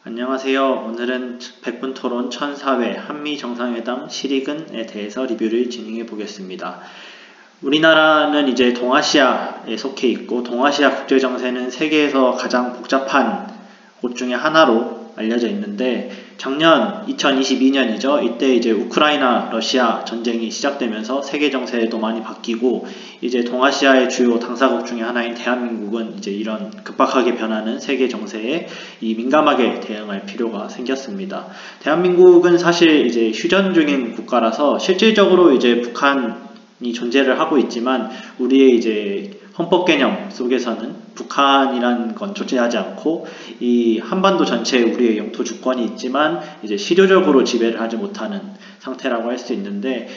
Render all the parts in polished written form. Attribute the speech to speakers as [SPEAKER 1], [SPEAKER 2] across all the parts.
[SPEAKER 1] 안녕하세요. 오늘은 100분 토론 1004회 한미정상회담 실익은에 대해서 리뷰를 진행해 보겠습니다. 우리나라는 이제 동아시아에 속해 있고 동아시아 국제정세는 세계에서 가장 복잡한 곳 중에 하나로 알려져 있는데 작년 2022년이죠. 이때 이제 우크라이나 러시아 전쟁이 시작되면서 세계 정세도 많이 바뀌고 이제 동아시아의 주요 당사국 중에 하나인 대한민국은 이제 이런 급박하게 변하는 세계 정세에 민감하게 대응할 필요가 생겼습니다. 대한민국은 사실 이제 휴전 중인 국가라서 실질적으로 이제 북한이 존재를 하고 있지만 우리의 이제 헌법 개념 속에서는 북한이란 건 존재하지 않고 이 한반도 전체에 우리의 영토 주권이 있지만 이제 실효적으로 지배를 하지 못하는 상태라고 할 수 있는데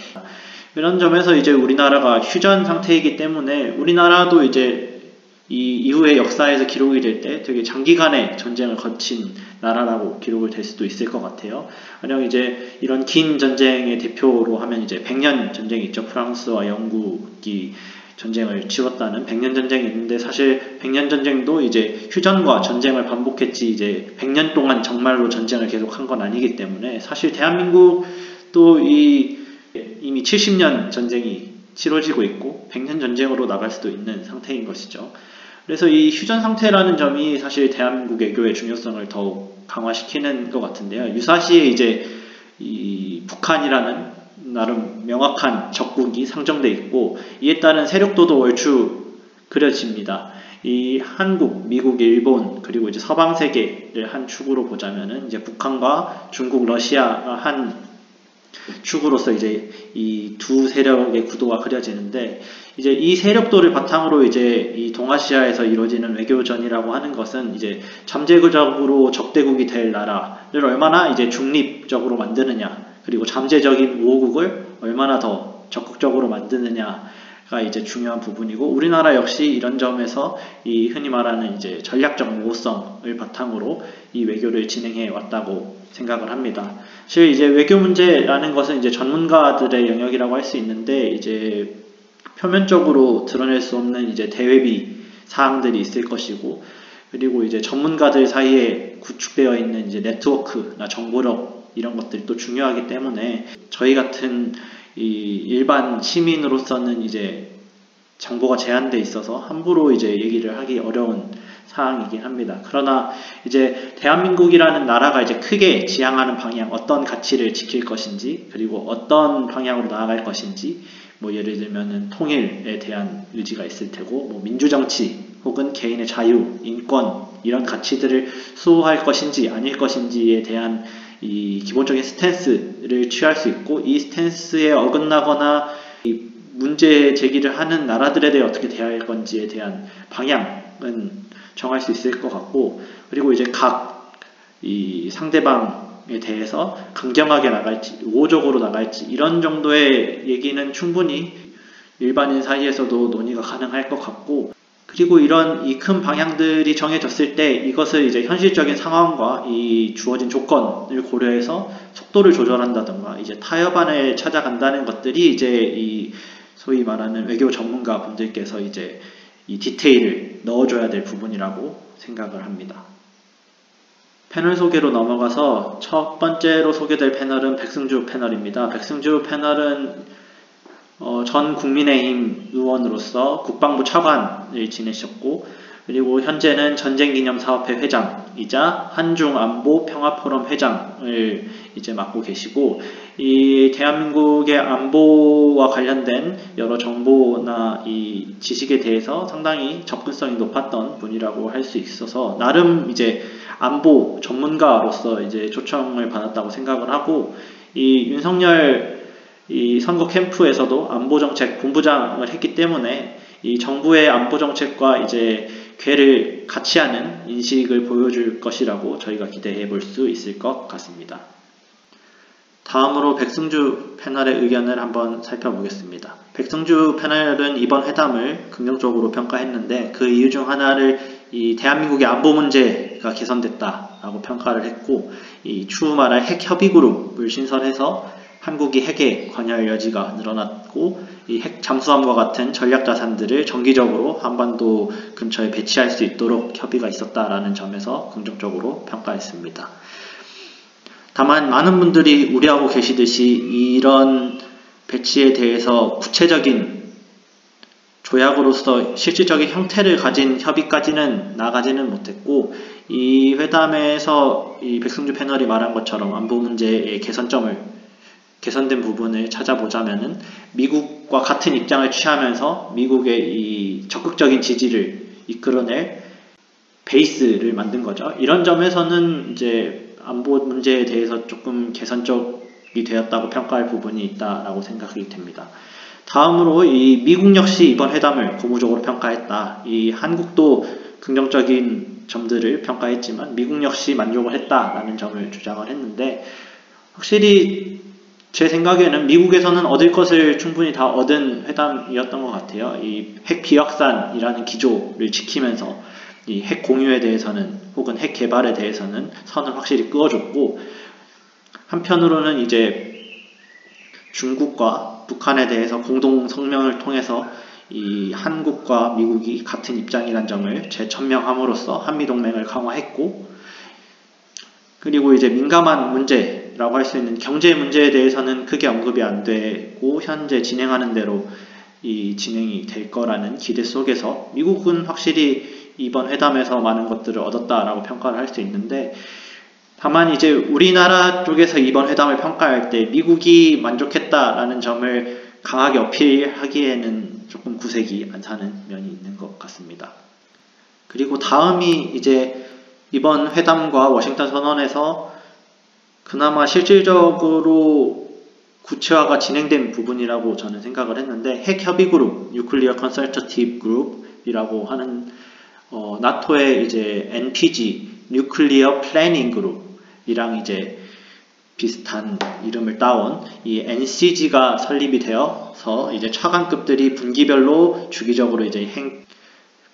[SPEAKER 1] 이런 점에서 이제 우리나라가 휴전 상태이기 때문에 우리나라도 이제 이 이후의 역사에서 기록이 될 때 되게 장기간의 전쟁을 거친 나라라고 기록을 될 수도 있을 것 같아요. 만약 이제 이런 긴 전쟁의 대표로 하면 이제 100년 전쟁이 있죠. 프랑스와 영국이 전쟁을 치렀다는 100년 전쟁이 있는데 사실 100년 전쟁도 이제 휴전과 전쟁을 반복했지 이제 100년 동안 정말로 전쟁을 계속한 건 아니기 때문에 사실 대한민국도 이미 70년 전쟁이 치러지고 있고 100년 전쟁으로 나갈 수도 있는 상태인 것이죠. 그래서 이 휴전 상태라는 점이 사실 대한민국 외교의 중요성을 더욱 강화시키는 것 같은데요. 유사시에 이제 이 북한이라는 나름 명확한 적국이 상정돼 있고 이에 따른 세력도도 얼추 그려집니다. 이 한국, 미국, 일본 그리고 이제 서방 세계를 한 축으로 보자면은 이제 북한과 중국, 러시아가 한 축으로서 이제 이 두 세력의 구도가 그려지는데 이제 이 세력도를 바탕으로 이제 이 동아시아에서 이루어지는 외교전이라고 하는 것은 이제 잠재적으로 적대국이 될 나라를 얼마나 이제 중립적으로 만드느냐 그리고 잠재적인 우호국을 얼마나 더 적극적으로 만드느냐가 이제 중요한 부분이고 우리나라 역시 이런 점에서 이 흔히 말하는 이제 전략적 모호성을 바탕으로 이 외교를 진행해 왔다고 생각을 합니다. 사실 이제 외교 문제라는 것은 이제 전문가들의 영역이라고 할 수 있는데 이제 표면적으로 드러낼 수 없는 이제 대외비 사항들이 있을 것이고 그리고 이제 전문가들 사이에 구축되어 있는 이제 네트워크나 정보력 이런 것들이 또 중요하기 때문에 저희 같은 이 일반 시민으로서는 이제 정보가 제한돼 있어서 함부로 이제 얘기를 하기 어려운 사항이긴 합니다. 그러나 이제 대한민국이라는 나라가 이제 크게 지향하는 방향, 어떤 가치를 지킬 것인지, 그리고 어떤 방향으로 나아갈 것인지, 뭐 예를 들면은 통일에 대한 의지가 있을 테고, 뭐 민주정치 혹은 개인의 자유, 인권 이런 가치들을 수호할 것인지 아닐 것인지에 대한 이 기본적인 스탠스를 취할 수 있고 이 스탠스에 어긋나거나 이 문제 제기를 하는 나라들에 대해 어떻게 대할 건지에 대한 방향은 정할 수 있을 것 같고 그리고 이제 각 이 상대방에 대해서 강경하게 나갈지 우호적으로 나갈지 이런 정도의 얘기는 충분히 일반인 사이에서도 논의가 가능할 것 같고 그리고 이런 이 큰 방향들이 정해졌을 때 이것을 이제 현실적인 상황과 이 주어진 조건을 고려해서 속도를 조절한다던가 이제 타협안을 찾아간다는 것들이 이제 이 소위 말하는 외교 전문가 분들께서 이제 이 디테일을 넣어줘야 될 부분이라고 생각을 합니다. 패널 소개로 넘어가서 첫 번째로 소개될 패널은 백승주 패널입니다. 백승주 패널은 전 국민의힘 의원으로서 국방부 차관을 지내셨고 그리고 현재는 전쟁기념사업회 회장이자 한중안보평화포럼 회장을 이제 맡고 계시고 이 대한민국의 안보와 관련된 여러 정보나 이 지식에 대해서 상당히 접근성이 높았던 분이라고 할 수 있어서 나름 이제 안보 전문가로서 이제 초청을 받았다고 생각을 하고 이 윤석열 이 선거 캠프에서도 안보정책 본부장을 했기 때문에 이 정부의 안보정책과 이제 궤를 같이 하는 인식을 보여줄 것이라고 저희가 기대해 볼 수 있을 것 같습니다. 다음으로 백승주 패널의 의견을 한번 살펴보겠습니다. 백승주 패널은 이번 회담을 긍정적으로 평가했는데 그 이유 중 하나를 이 대한민국의 안보 문제가 개선됐다라고 평가를 했고 이 추후 말할 핵협의그룹을 신설해서 한국이 핵에 관여할 여지가 늘어났고 이 핵 잠수함과 같은 전략 자산들을 정기적으로 한반도 근처에 배치할 수 있도록 협의가 있었다라는 점에서 긍정적으로 평가했습니다. 다만 많은 분들이 우려하고 계시듯이 이런 배치에 대해서 구체적인 조약으로서 실질적인 형태를 가진 협의까지는 나가지는 못했고, 이 회담에서 이 백승주 패널이 말한 것처럼 안보 문제의 개선된 부분을 찾아보자면은 미국과 같은 입장을 취하면서 미국의 이 적극적인 지지를 이끌어낼 베이스를 만든 거죠. 이런 점에서는 이제 안보 문제에 대해서 조금 개선적이 되었다고 평가할 부분이 있다라고 생각이 됩니다. 다음으로 이 미국 역시 이번 회담을 고무적으로 평가했다. 이 한국도 긍정적인 점들을 평가했지만 미국 역시 만족을 했다라는 점을 주장을 했는데, 확실히 제 생각에는 미국에서는 얻을 것을 충분히 다 얻은 회담이었던 것 같아요. 이 핵 비확산이라는 기조를 지키면서 이 핵 공유에 대해서는 혹은 핵 개발에 대해서는 선을 확실히 그어줬고, 한편으로는 이제 중국과 북한에 대해서 공동 성명을 통해서 이 한국과 미국이 같은 입장이란 점을 재천명함으로써 한미동맹을 강화했고, 그리고 이제 민감한 문제라고 할 수 있는 경제 문제에 대해서는 크게 언급이 안 되고 현재 진행하는 대로 이 진행이 될 거라는 기대 속에서 미국은 확실히 이번 회담에서 많은 것들을 얻었다라고 평가를 할 수 있는데, 다만 이제 우리나라 쪽에서 이번 회담을 평가할 때 미국이 만족했다라는 점을 강하게 어필하기에는 조금 구색이 안 사는 면이 있는 것 같습니다. 그리고 다음이 이제 이번 회담과 워싱턴 선언에서 그나마 실질적으로 구체화가 진행된 부분이라고 저는 생각을 했는데, 핵협의그룹, Nuclear Consultative Group이라고 하는 나토의 이제 NPG, Nuclear Planning Group이랑 이제 비슷한 이름을 따온 이 NCG가 설립이 되어서 이제 차관급들이 분기별로 주기적으로 이제 핵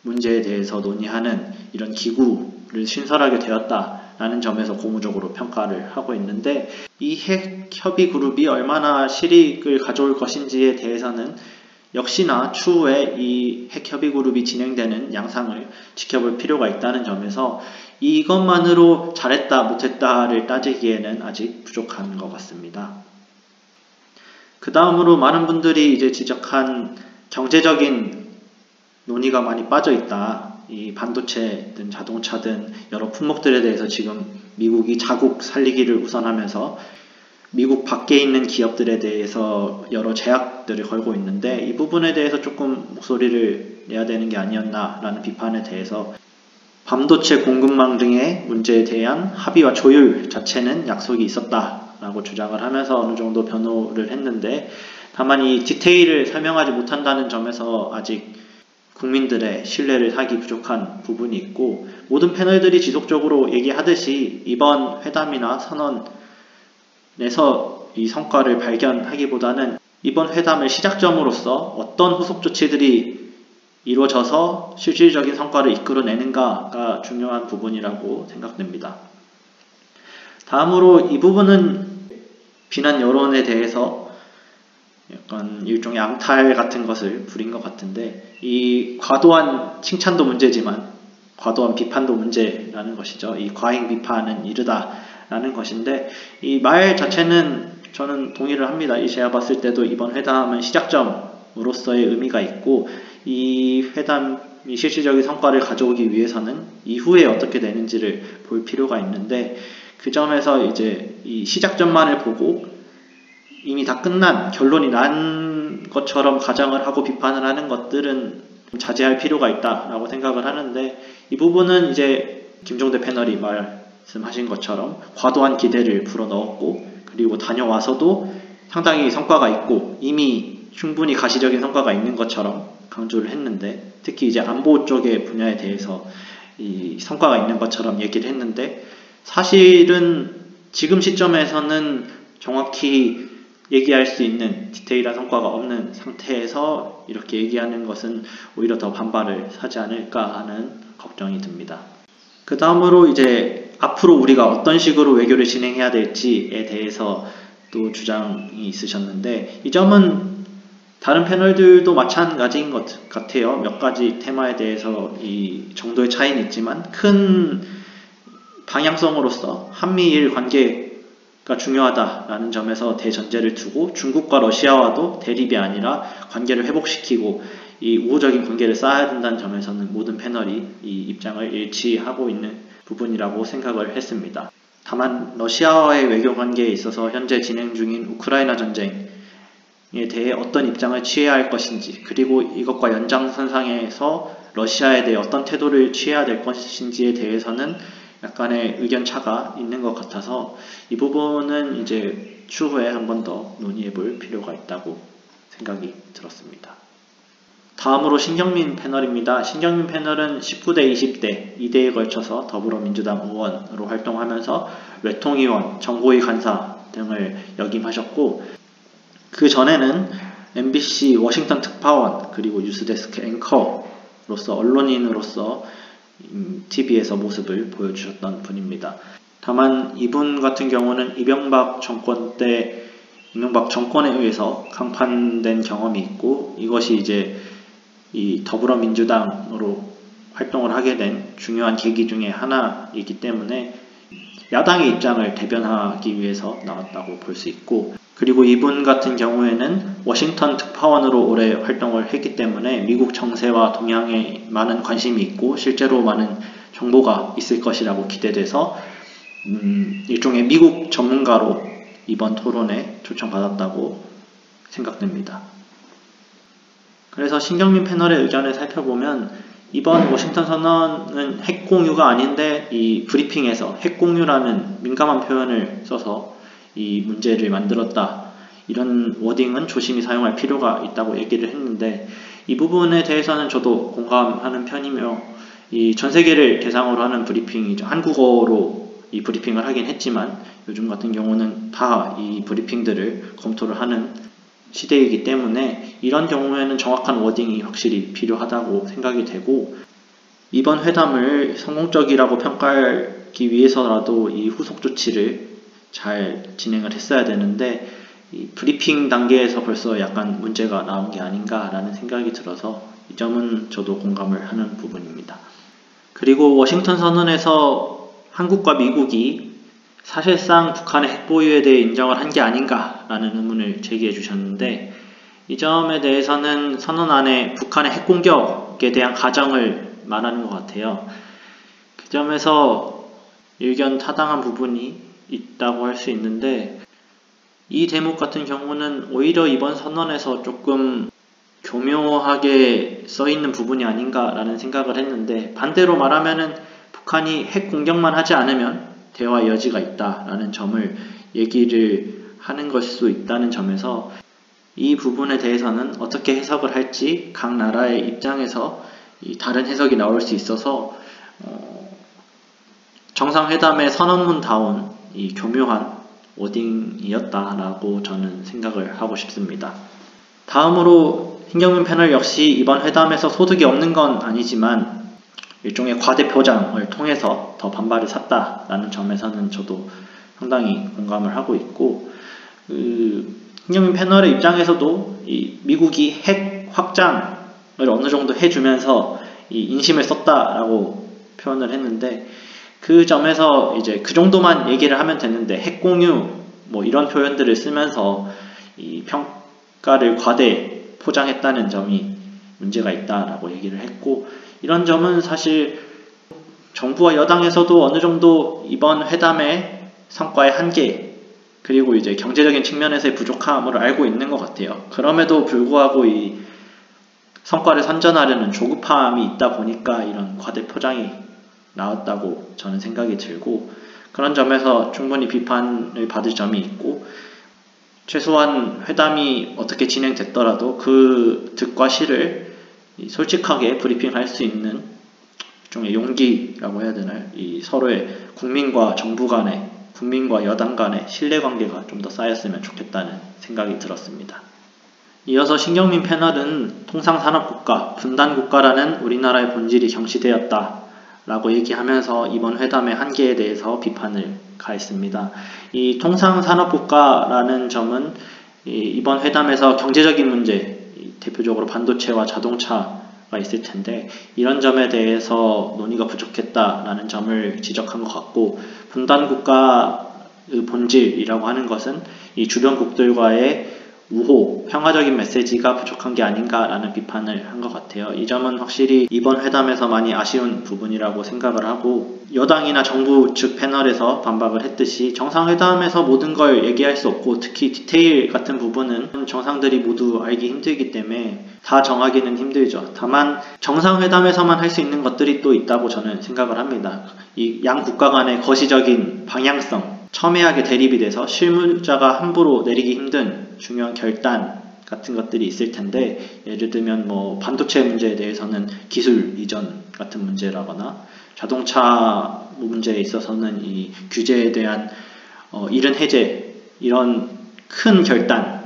[SPEAKER 1] 문제에 대해서 논의하는 이런 기구를 신설하게 되었다라는 점에서 고무적으로 평가를 하고 있는데, 이 핵 협의 그룹이 얼마나 실익을 가져올 것인지에 대해서는 역시나 추후에 이 핵 협의 그룹이 진행되는 양상을 지켜볼 필요가 있다는 점에서 이것만으로 잘했다 못했다를 따지기에는 아직 부족한 것 같습니다. 그 다음으로 많은 분들이 이제 지적한 경제적인 논의가 많이 빠져 있다. 이 반도체든 자동차든 여러 품목들에 대해서 지금 미국이 자국 살리기를 우선하면서 미국 밖에 있는 기업들에 대해서 여러 제약들을 걸고 있는데, 이 부분에 대해서 조금 목소리를 내야 되는 게 아니었나라는 비판에 대해서 반도체 공급망 등의 문제에 대한 합의와 조율 자체는 약속이 있었다라고 주장을 하면서 어느 정도 변호를 했는데, 다만 이 디테일을 설명하지 못한다는 점에서 아직 국민들의 신뢰를 사기 부족한 부분이 있고, 모든 패널들이 지속적으로 얘기하듯이 이번 회담이나 선언에서 이 성과를 발견하기보다는 이번 회담을 시작점으로서 어떤 후속 조치들이 이루어져서 실질적인 성과를 이끌어내는가가 중요한 부분이라고 생각됩니다. 다음으로 이 부분은 비난 여론에 대해서 약간 일종의 암탈 같은 것을 부린 것 같은데, 이 과도한 칭찬도 문제지만 과도한 비판도 문제라는 것이죠. 이 과잉 비판은 이르다라는 것인데, 이 말 자체는 저는 동의를 합니다. 제가 봤을 때도 이번 회담은 시작점으로서의 의미가 있고, 이 회담이 실질적인 성과를 가져오기 위해서는 이후에 어떻게 되는지를 볼 필요가 있는데, 그 점에서 이제 이 시작점만을 보고 이미 다 끝난 결론이 난 것처럼 가정을 하고 비판을 하는 것들은 자제할 필요가 있다라고 생각을 하는데, 이 부분은 이제 김종대 패널이 말씀하신 것처럼 과도한 기대를 불어넣었고, 그리고 다녀와서도 상당히 성과가 있고 이미 충분히 가시적인 성과가 있는 것처럼 강조를 했는데, 특히 이제 안보 쪽의 분야에 대해서 이 성과가 있는 것처럼 얘기를 했는데, 사실은 지금 시점에서는 정확히 얘기할 수 있는 디테일한 성과가 없는 상태에서 이렇게 얘기하는 것은 오히려 더 반발을 사지 않을까 하는 걱정이 듭니다. 그 다음으로 이제 앞으로 우리가 어떤 식으로 외교를 진행해야 될지에 대해서 또 주장이 있으셨는데, 이 점은 다른 패널들도 마찬가지인 것 같아요. 몇 가지 테마에 대해서 이 정도의 차이는 있지만 큰 방향성으로서 한미일 관계가 중요하다라는 점에서 대전제를 두고 중국과 러시아와도 대립이 아니라 관계를 회복시키고 이 우호적인 관계를 쌓아야 된다는 점에서는 모든 패널이 이 입장을 일치하고 있는 부분이라고 생각을 했습니다. 다만 러시아와의 외교 관계에 있어서 현재 진행 중인 우크라이나 전쟁에 대해 어떤 입장을 취해야 할 것인지, 그리고 이것과 연장선상에서 러시아에 대해 어떤 태도를 취해야 될 것인지에 대해서는 약간의 의견 차가 있는 것 같아서 이 부분은 이제 추후에 한 번 더 논의해 볼 필요가 있다고 생각이 들었습니다. 다음으로 신경민 패널입니다. 신경민 패널은 19대, 20대 2대에 걸쳐서 더불어민주당 의원으로 활동하면서 외통위원, 정보위 간사 등을 역임하셨고, 그 전에는 MBC 워싱턴 특파원 그리고 뉴스데스크 앵커로서 언론인으로서 TV에서 모습을 보여주셨던 분입니다. 다만 이분 같은 경우는 이명박 정권 때 이명박 정권에 의해서 강판된 경험이 있고, 이것이 이제 이 더불어민주당으로 활동을 하게 된 중요한 계기 중에 하나이기 때문에 야당의 입장을 대변하기 위해서 나왔다고 볼 수 있고, 그리고 이분 같은 경우에는 워싱턴 특파원으로 오래 활동을 했기 때문에 미국 정세와 동향에 많은 관심이 있고 실제로 많은 정보가 있을 것이라고 기대돼서 일종의 미국 전문가로 이번 토론에 초청받았다고 생각됩니다. 그래서 신경민 패널의 의견을 살펴보면 이번 워싱턴 선언은 핵 공유가 아닌데 이 브리핑에서 핵 공유라는 민감한 표현을 써서 이 문제를 만들었다. 이런 워딩은 조심히 사용할 필요가 있다고 얘기를 했는데, 이 부분에 대해서는 저도 공감하는 편이며, 이 전 세계를 대상으로 하는 브리핑이죠. 한국어로 이 브리핑을 하긴 했지만 요즘 같은 경우는 다 이 브리핑들을 검토를 하는 시대이기 때문에 이런 경우에는 정확한 워딩이 확실히 필요하다고 생각이 되고, 이번 회담을 성공적이라고 평가하기 위해서라도 이 후속 조치를 잘 진행을 했어야 되는데 이 브리핑 단계에서 벌써 약간 문제가 나온 게 아닌가라는 생각이 들어서 이 점은 저도 공감을 하는 부분입니다. 그리고 워싱턴 선언에서 한국과 미국이 사실상 북한의 핵 보유에 대해 인정을 한 게 아닌가라는 의문을 제기해 주셨는데, 이 점에 대해서는 선언 안에 북한의 핵 공격에 대한 가정을 말하는 것 같아요. 그 점에서 의견 타당한 부분이 있다고 할 수 있는데, 이 대목 같은 경우는 오히려 이번 선언에서 조금 교묘하게 써있는 부분이 아닌가라는 생각을 했는데, 반대로 말하면은 북한이 핵 공격만 하지 않으면 대화 여지가 있다라는 점을 얘기를 하는 것일 수 있다는 점에서 이 부분에 대해서는 어떻게 해석을 할지 각 나라의 입장에서 다른 해석이 나올 수 있어서 정상회담의 선언문다운 이 교묘한 워딩이었다라고 저는 생각을 하고 싶습니다. 다음으로 신경민 패널 역시 이번 회담에서 소득이 없는 건 아니지만 일종의 과대 표장을 통해서 더 반발을 샀다라는 점에서는 저도 상당히 공감을 하고 있고, 신경민 패널의 입장에서도 이 미국이 핵 확장을 어느 정도 해주면서 이 인심을 썼다라고 표현을 했는데, 그 점에서 이제 그 정도만 얘기를 하면 되는데 핵 공유 뭐 이런 표현들을 쓰면서 이 평가를 과대 포장했다는 점이 문제가 있다라고 얘기를 했고, 이런 점은 사실 정부와 여당에서도 어느 정도 이번 회담의 성과의 한계 그리고 이제 경제적인 측면에서의 부족함을 알고 있는 것 같아요. 그럼에도 불구하고 이 성과를 선전하려는 조급함이 있다 보니까 이런 과대 포장이 나왔다고 저는 생각이 들고, 그런 점에서 충분히 비판을 받을 점이 있고, 최소한 회담이 어떻게 진행됐더라도 그 득과 실을 솔직하게 브리핑할 수 있는 일종의 용기라고 해야 되나요? 이 서로의 국민과 정부 간의, 국민과 여당 간의 신뢰관계가 좀 더 쌓였으면 좋겠다는 생각이 들었습니다. 이어서 신경민 패널은 통상산업국가, 분단국가라는 우리나라의 본질이 경시되었다 라고 얘기하면서 이번 회담의 한계에 대해서 비판을 가했습니다. 이 통상산업국가라는 점은 이번 회담에서 경제적인 문제에 대표적으로 반도체와 자동차가 있을 텐데 이런 점에 대해서 논의가 부족했다라는 점을 지적한 것 같고, 분단국가의 본질이라고 하는 것은 이 주변국들과의 우호, 평화적인 메시지가 부족한 게 아닌가라는 비판을 한 것 같아요. 이 점은 확실히 이번 회담에서 많이 아쉬운 부분이라고 생각을 하고, 여당이나 정부 측 패널에서 반박을 했듯이 정상회담에서 모든 걸 얘기할 수 없고, 특히 디테일 같은 부분은 정상들이 모두 알기 힘들기 때문에 다 정하기는 힘들죠. 다만 정상회담에서만 할 수 있는 것들이 또 있다고 저는 생각을 합니다. 이 양 국가 간의 거시적인 방향성, 첨예하게 대립이 돼서 실무자가 함부로 내리기 힘든 중요한 결단 같은 것들이 있을 텐데, 예를 들면 뭐 반도체 문제에 대해서는 기술 이전 같은 문제라거나, 자동차 문제에 있어서는 이 규제에 대한 이른 해제, 이런 큰 결단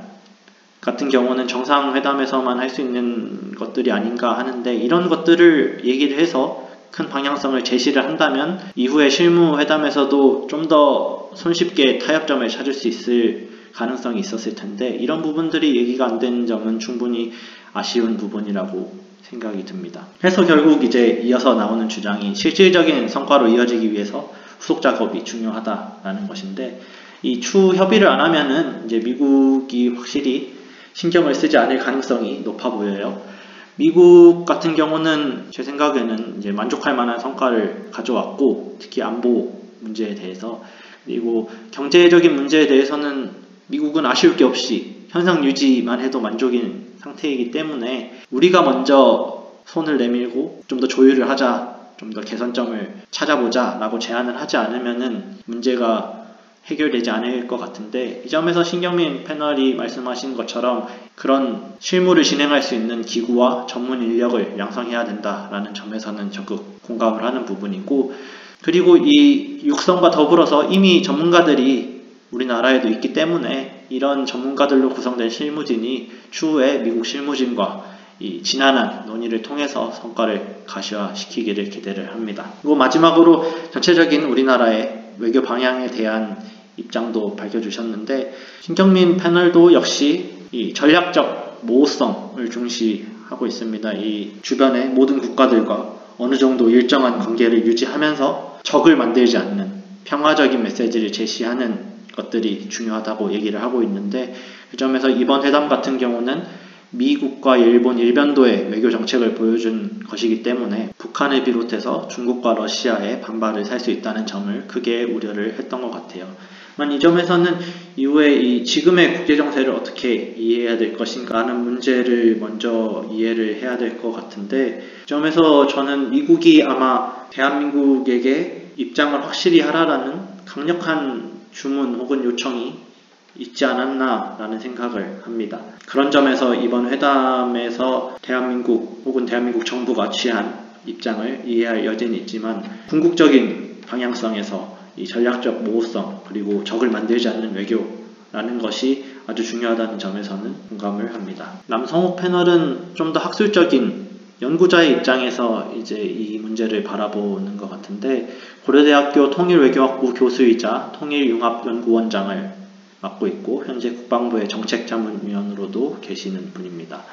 [SPEAKER 1] 같은 경우는 정상회담에서만 할 수 있는 것들이 아닌가 하는데, 이런 것들을 얘기를 해서 큰 방향성을 제시를 한다면 이후에 실무회담에서도 좀 더 손쉽게 타협점을 찾을 수 있을 가능성이 있었을 텐데, 이런 부분들이 얘기가 안 되는 점은 충분히 아쉬운 부분이라고 생각이 듭니다. 그래서 결국 이제 이어서 나오는 주장이 실질적인 성과로 이어지기 위해서 후속 작업이 중요하다라는 것인데, 이 추후 협의를 안 하면은 이제 미국이 확실히 신경을 쓰지 않을 가능성이 높아 보여요. 미국 같은 경우는 제 생각에는 이제 만족할 만한 성과를 가져왔고, 특히 안보 문제에 대해서, 그리고 경제적인 문제에 대해서는 미국은 아쉬울 게 없이 현상 유지만 해도 만족인 상태이기 때문에, 우리가 먼저 손을 내밀고 좀 더 조율을 하자, 좀 더 개선점을 찾아보자 라고 제안을 하지 않으면은 문제가 해결되지 않을 것 같은데, 이 점에서 신경민 패널이 말씀하신 것처럼 그런 실무를 진행할 수 있는 기구와 전문 인력을 양성해야 된다라는 점에서는 적극 공감을 하는 부분이고, 그리고 이 육성과 더불어서 이미 전문가들이 우리나라에도 있기 때문에 이런 전문가들로 구성된 실무진이 추후에 미국 실무진과 이 지난한 논의를 통해서 성과를 가시화시키기를 기대를 합니다. 그리고 마지막으로 전체적인 우리나라의 외교 방향에 대한 입장도 밝혀주셨는데, 신경민 패널도 역시 이 전략적 모호성을 중시하고 있습니다. 이 주변의 모든 국가들과 어느 정도 일정한 관계를 유지하면서 적을 만들지 않는 평화적인 메시지를 제시하는 것들이 중요하다고 얘기를 하고 있는데, 그 점에서 이번 회담 같은 경우는 미국과 일본, 일변도의 외교 정책을 보여준 것이기 때문에 북한을 비롯해서 중국과 러시아의 반발을 살 수 있다는 점을 크게 우려를 했던 것 같아요. 이 점에서는 이후에 이 지금의 국제 정세를 어떻게 이해해야 될 것인가 하는 문제를 먼저 이해를 해야 될 것 같은데, 이 점에서 저는 미국이 아마 대한민국에게 입장을 확실히 하라라는 강력한 주문 혹은 요청이 있지 않았나 라는 생각을 합니다. 그런 점에서 이번 회담에서 대한민국 혹은 대한민국 정부가 취한 입장을 이해할 여지는 있지만, 궁극적인 방향성에서 이 전략적 모호성, 그리고 적을 만들지 않는 외교라는 것이 아주 중요하다는 점에서는 공감을 합니다. 남성욱 패널은 좀 더 학술적인 연구자의 입장에서 이제 이 문제를 바라보는 것 같은데, 고려대학교 통일외교학부 교수이자 통일융합연구원장을 맡고 있고 현재 국방부의 정책자문위원으로도 계시는 분입니다.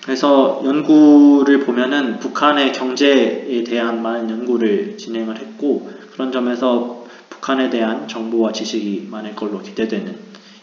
[SPEAKER 1] 그래서 연구를 보면은 북한의 경제에 대한 많은 연구를 진행을 했고, 그런 점에서 북한에 대한 정보와 지식이 많을 걸로 기대되는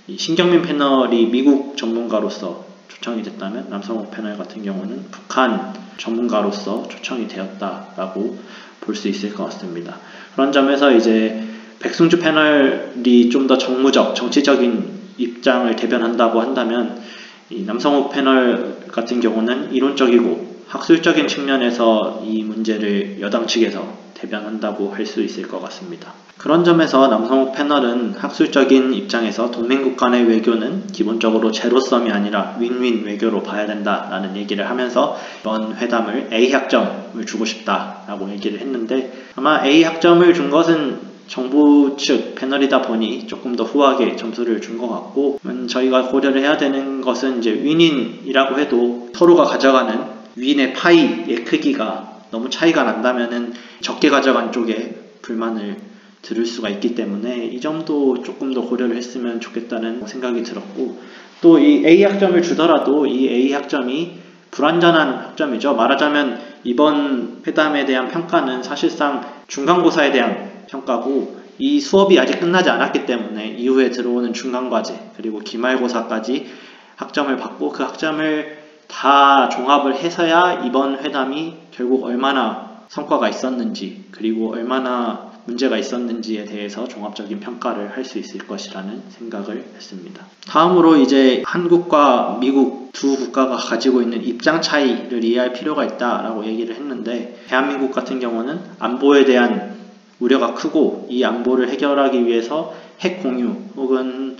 [SPEAKER 1] 이 신경민 패널이 미국 전문가로서 초청이 됐다면, 남성욱 패널 같은 경우는 북한 전문가로서 초청이 되었다라고 볼 수 있을 것 같습니다. 그런 점에서 이제 백승주 패널이 좀 더 정무적, 정치적인 입장을 대변한다고 한다면, 이 남성욱 패널 같은 경우는 이론적이고 학술적인 측면에서 이 문제를 여당 측에서 대변한다고 할 수 있을 것 같습니다. 그런 점에서 남성욱 패널은 학술적인 입장에서 동맹국 간의 외교는 기본적으로 제로섬이 아니라 윈윈 외교로 봐야 된다라는 얘기를 하면서 이번 회담을 A학점을 주고 싶다라고 얘기를 했는데, 아마 A학점을 준 것은 정부 측 패널이다 보니 조금 더 후하게 점수를 준 것 같고, 저희가 고려를 해야 되는 것은 이제 윈윈이라고 해도 서로가 가져가는 윈의 파이의 크기가 너무 차이가 난다면은 적게 가져간 쪽에 불만을 들을 수가 있기 때문에 이 점도 조금 더 고려를 했으면 좋겠다는 생각이 들었고, 또 이 A 학점을 주더라도 이 A 학점이 불완전한 학점이죠. 말하자면 이번 회담에 대한 평가는 사실상 중간고사에 대한 평가고, 이 수업이 아직 끝나지 않았기 때문에 이후에 들어오는 중간과제 그리고 기말고사까지 학점을 받고, 그 학점을 다 종합을 해서야 이번 회담이 결국 얼마나 성과가 있었는지 그리고 얼마나 문제가 있었는지에 대해서 종합적인 평가를 할 수 있을 것이라는 생각을 했습니다. 다음으로 이제 한국과 미국 두 국가가 가지고 있는 입장 차이를 이해할 필요가 있다라고 얘기를 했는데, 대한민국 같은 경우는 안보에 대한 우려가 크고, 이 안보를 해결하기 위해서 핵 공유 혹은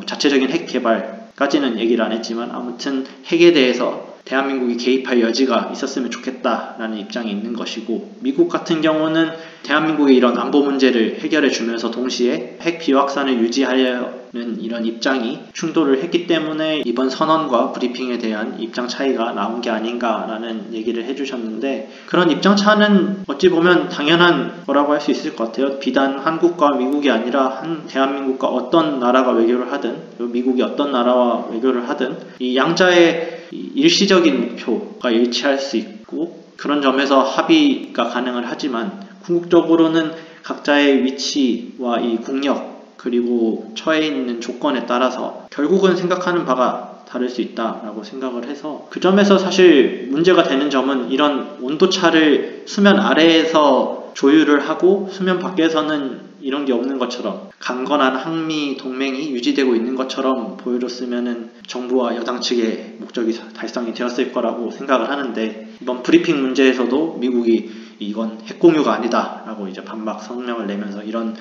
[SPEAKER 1] 자체적인 핵 개발까지는 얘기를 안 했지만 아무튼 핵에 대해서 대한민국이 개입할 여지가 있었으면 좋겠다라는 입장이 있는 것이고, 미국 같은 경우는 대한민국의 이런 안보 문제를 해결해 주면서 동시에 핵 비확산을 유지하려는 이런 입장이 충돌을 했기 때문에 이번 선언과 브리핑에 대한 입장 차이가 나온 게 아닌가라는 얘기를 해주셨는데, 그런 입장 차는 어찌 보면 당연한 거라고 할 수 있을 것 같아요. 비단 한국과 미국이 아니라 대한민국과 어떤 나라가 외교를 하든, 그리고 미국이 어떤 나라와 외교를 하든 이 양자의 일시적인 목표가 일치할 수 있고, 그런 점에서 합의가 가능을 하지만 궁극적으로는 각자의 위치와 이 국력 그리고 처해 있는 조건에 따라서 결국은 생각하는 바가 다를 수 있다라고 생각을 해서, 그 점에서 사실 문제가 되는 점은 이런 온도차를 수면 아래에서 조율을 하고 수면 밖에서는 이런 게 없는 것처럼 강건한 한미 동맹이 유지되고 있는 것처럼 보여줬으면은 정부와 여당 측의 목적이 달성이 되었을 거라고 생각을 하는데, 이번 브리핑 문제에서도 미국이 이건 핵공유가 아니다 라고 이제 반박 성명을 내면서 이런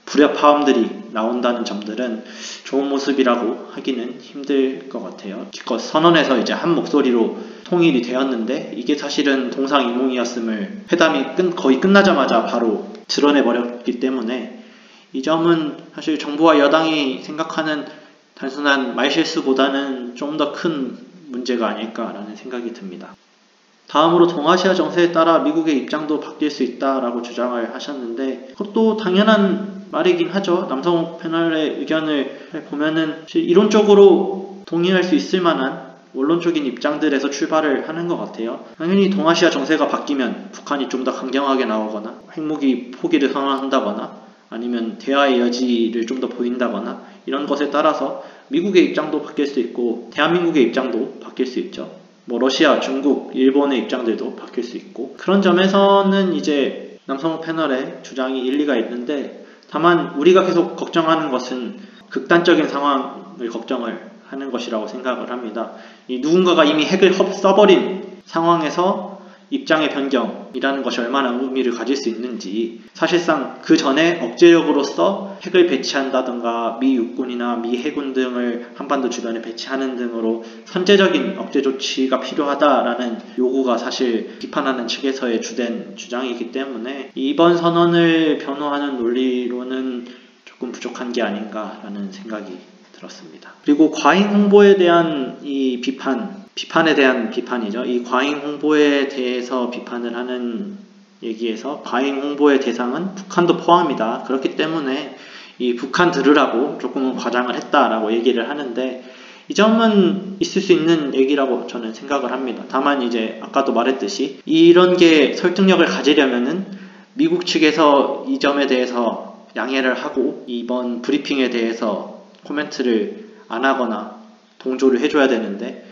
[SPEAKER 1] 불협화음들이 나온다는 점들은 좋은 모습이라고 하기는 힘들 것 같아요. 기껏 선언에서 이제 한 목소리로 통일이 되었는데, 이게 사실은 동상이몽이었음을 회담이 거의 끝나자마자 바로 드러내버렸기 때문에, 이 점은 사실 정부와 여당이 생각하는 단순한 말실수보다는 좀 더 큰 문제가 아닐까라는 생각이 듭니다. 다음으로 동아시아 정세에 따라 미국의 입장도 바뀔 수 있다라고 주장을 하셨는데, 그것도 당연한 말이긴 하죠. 남성욱 패널의 의견을 보면은 이론적으로 동의할 수 있을 만한 원론적인 입장들에서 출발을 하는 것 같아요. 당연히 동아시아 정세가 바뀌면 북한이 좀 더 강경하게 나오거나 핵무기 포기를 선언한다거나 아니면 대화의 여지를 좀 더 보인다거나, 이런 것에 따라서 미국의 입장도 바뀔 수 있고 대한민국의 입장도 바뀔 수 있죠. 러시아, 중국, 일본의 입장들도 바뀔 수 있고, 그런 점에서는 이제 남성욱 패널의 주장이 일리가 있는데, 다만 우리가 계속 걱정하는 것은 극단적인 상황을 걱정을 하는 것이라고 생각을 합니다. 누군가가 이미 핵을 써버린 상황에서 입장의 변경이라는 것이 얼마나 의미를 가질 수 있는지, 사실상 그 전에 억제력으로서 핵을 배치한다든가 미 육군이나 미 해군 등을 한반도 주변에 배치하는 등으로 선제적인 억제 조치가 필요하다라는 요구가 사실 비판하는 측에서의 주된 주장이기 때문에 이번 선언을 변호하는 논리로는 조금 부족한 게 아닌가라는 생각이 들었습니다. 그리고 과잉 홍보에 대한 이 비판에 대한 비판이죠. 이 과잉 홍보에 대해서 비판을 하는 얘기에서 과잉 홍보의 대상은 북한도 포함이다. 그렇기 때문에 이 북한 들으라고 조금은 과장을 했다라고 얘기를 하는데, 이 점은 있을 수 있는 얘기라고 저는 생각을 합니다. 다만 이제 아까도 말했듯이 이런 게 설득력을 가지려면은 미국 측에서 이 점에 대해서 양해를 하고 이번 브리핑에 대해서 코멘트를 안 하거나 동조를 해줘야 되는데,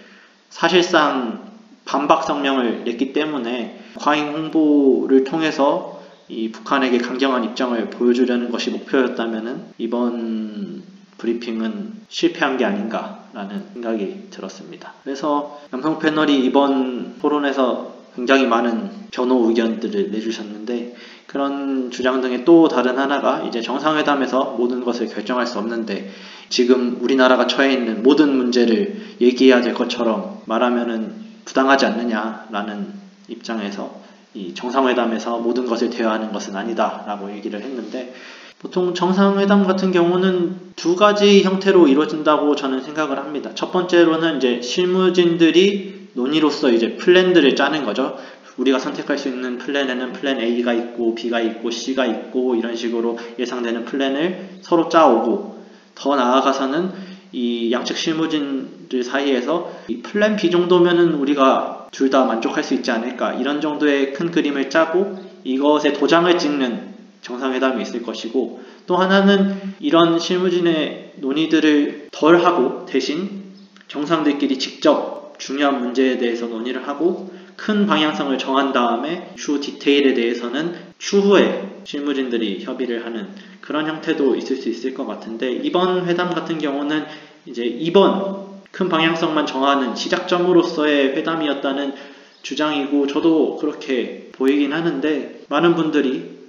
[SPEAKER 1] 사실상 반박 성명을 냈기 때문에 과잉 홍보를 통해서 이 북한에게 강경한 입장을 보여주려는 것이 목표였다면은 이번 브리핑은 실패한 게 아닌가라는 생각이 들었습니다. 그래서 남성 패널이 이번 토론에서 굉장히 많은 변호 의견들을 내주셨는데, 그런 주장 등의 또 다른 하나가 이제 정상회담에서 모든 것을 결정할 수 없는데 지금 우리나라가 처해 있는 모든 문제를 얘기해야 될 것처럼 말하면은 부당하지 않느냐라는 입장에서 이 정상회담에서 모든 것을 대화하는 것은 아니다라고 얘기를 했는데, 보통 정상회담 같은 경우는 두 가지 형태로 이루어진다고 저는 생각을 합니다. 첫 번째로는 이제 실무진들이 논의로서 이제 플랜들을 짜는 거죠. 우리가 선택할 수 있는 플랜에는 플랜 A가 있고 B가 있고 C가 있고 이런 식으로 예상되는 플랜을 서로 짜오고, 더 나아가서는 이 양측 실무진들 사이에서 이 플랜 B 정도면은 우리가 둘 다 만족할 수 있지 않을까, 이런 정도의 큰 그림을 짜고 이것에 도장을 찍는 정상회담이 있을 것이고, 또 하나는 이런 실무진의 논의들을 덜 하고 대신 정상들끼리 직접 중요한 문제에 대해서 논의를 하고 큰 방향성을 정한 다음에 추후 디테일에 대해서는 추후에 실무진들이 협의를 하는 그런 형태도 있을 수 있을 것 같은데, 이번 회담 같은 경우는 이제 이번 큰 방향성만 정하는 시작점으로서의 회담이었다는 주장이고, 저도 그렇게 보이긴 하는데, 많은 분들이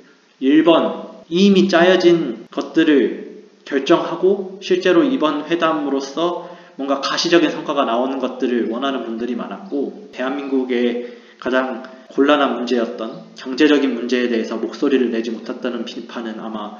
[SPEAKER 1] 1번 이미 짜여진 것들을 결정하고 실제로 이번 회담으로서 뭔가 가시적인 성과가 나오는 것들을 원하는 분들이 많았고, 대한민국의 가장 곤란한 문제였던 경제적인 문제에 대해서 목소리를 내지 못했다는 비판은 아마